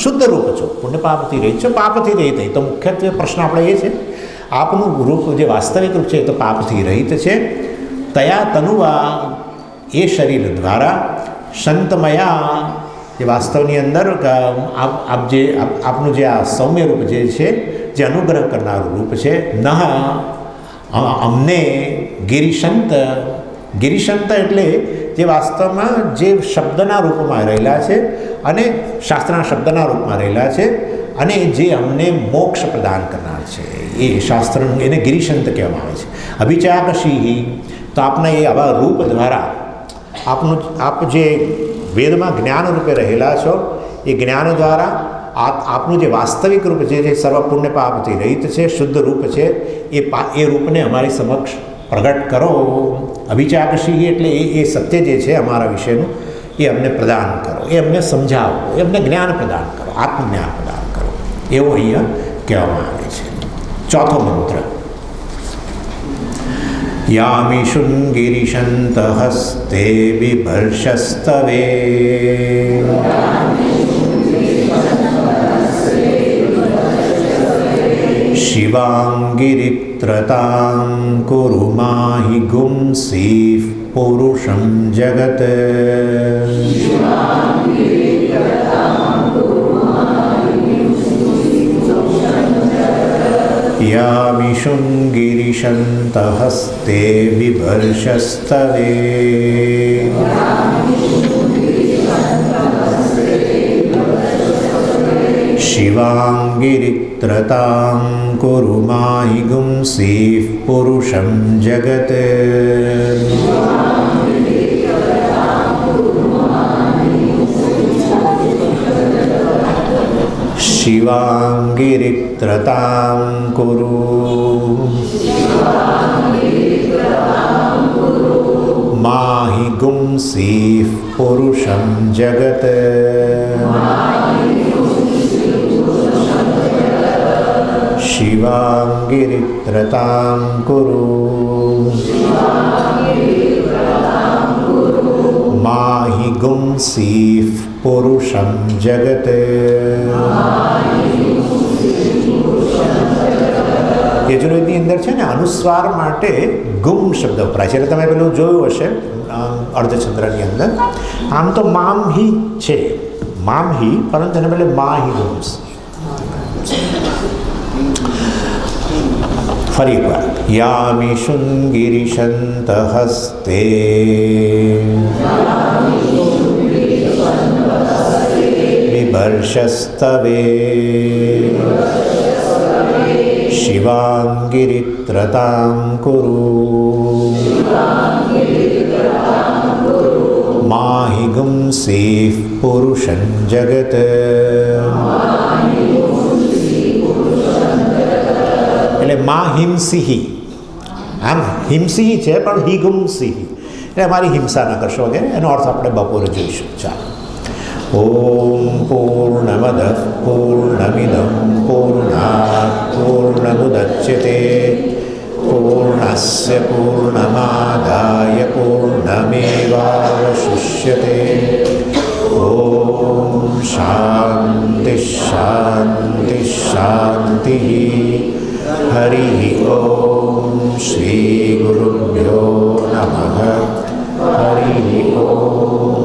શુદ્ધ રૂપ છો, પુણ્યપાપથી રહિત છો, પાપથી રહિત. તો મુખ્યત્વે પ્રશ્ન આપણે એ છે, આપનું રૂપ જે વાસ્તવિક રૂપ છે એ તો પાપથી રહિત છે. તયા તનુવા, એ શરીર દ્વારા, સંતમયા, જે વાસ્તવની અંદર આપ જે આપનું જે આ સૌમ્ય રૂપ જે છે, જે અનુગ્રહ કરનારું રૂપ છે, નહ અમને ગિરિશંત. ગિરિશંત એટલે જે વાસ્તવમાં જે શબ્દના રૂપમાં રહેલા છે અને શાસ્ત્રના શબ્દના રૂપમાં રહેલા છે, અને જે અમને મોક્ષ પ્રદાન કરનાર છે, એ શાસ્ત્રનું એને ગિરિશંત કહેવામાં આવે છે. અભિચાકશી, તો આપના એ આવા રૂપ દ્વારા આપ જે વેદમાં જ્ઞાન રૂપે રહેલા છો, એ જ્ઞાન દ્વારા આપનું જે વાસ્તવિક રૂપ જે સર્વ પુણ્ય પાપથી રહિત છે, શુદ્ધ રૂપ છે, એ રૂપને અમારી સમક્ષ પ્રગટ કરો. અભિચાકશી એટલે એ સત્ય જે છે અમારા વિશેનું, એ અમને પ્રદાન કરો, એ અમને સમજાવો, એ અમને જ્ઞાન પ્રદાન કરો, આત્મજ્ઞાન પ્રદાન કરો, એવું અહીંયા કહેવામાં આવે છે. ચોથો મંત્ર. યામિષું ગિરિશંત હસ્તે બિભર્ષસ્તવે શિવાંગિરિત્રતાં કુરુ માહિ ગુંસીઃ પુરુષં જગત. યામિષું ગિરિશંત હસ્તે બિભર્ષસ્તવે शिवाङ्गिरित्रतां कुरु माहि गुंसीः पुरुषं जगत् शिवाङ्गिरित्रतां कुरु माहि गुंसीः पुरुषं जगत् शिवाङ्गिरित्रतां कुरु माहि गुंसीः पुरुषं जगत्. યજુર્વેદની અંદર છે ને અનુસ્વાર માટે ગુમ શબ્દ વપરાય છે. એટલે તમે પેલું જોયું હશે અર્ધચંદ્રની અંદર. આમ તો મામ હિ છે, મામ હિ, પરંતુ એને બદલે મા હિ ગુમ્સ. ફરી એકવાર યામિ શુંગિરિશંત હસ્તે વિભર્ષસ્તવે शिवाङ्गिरित्रतां कुरु माहि गुंसीः पुरुषं जगत्. એટલે મા હિંસિહી, આમ હિંસિહી છે પણ હિ ગુંસિહી, એટલે અમારી હિંસા ન કરશો વગેરે. એનો અર્થ આપણે બપોરે જોઈશું. ચાલો. ઓમ પૂર્ણમદઃ પૂર્ણમિદં પૂર્ણાત પૂર્ણમુદચ્યતે પૂર્ણસ્ય પૂર્ણમાદાય પૂર્ણમેવાવશિષ્યતે. ઓમ શાંતિ શાંતિ શાંતિ. હરિ ઓમ શ્રી ગુરુભ્યો નમઃ. હરિ ઓમ.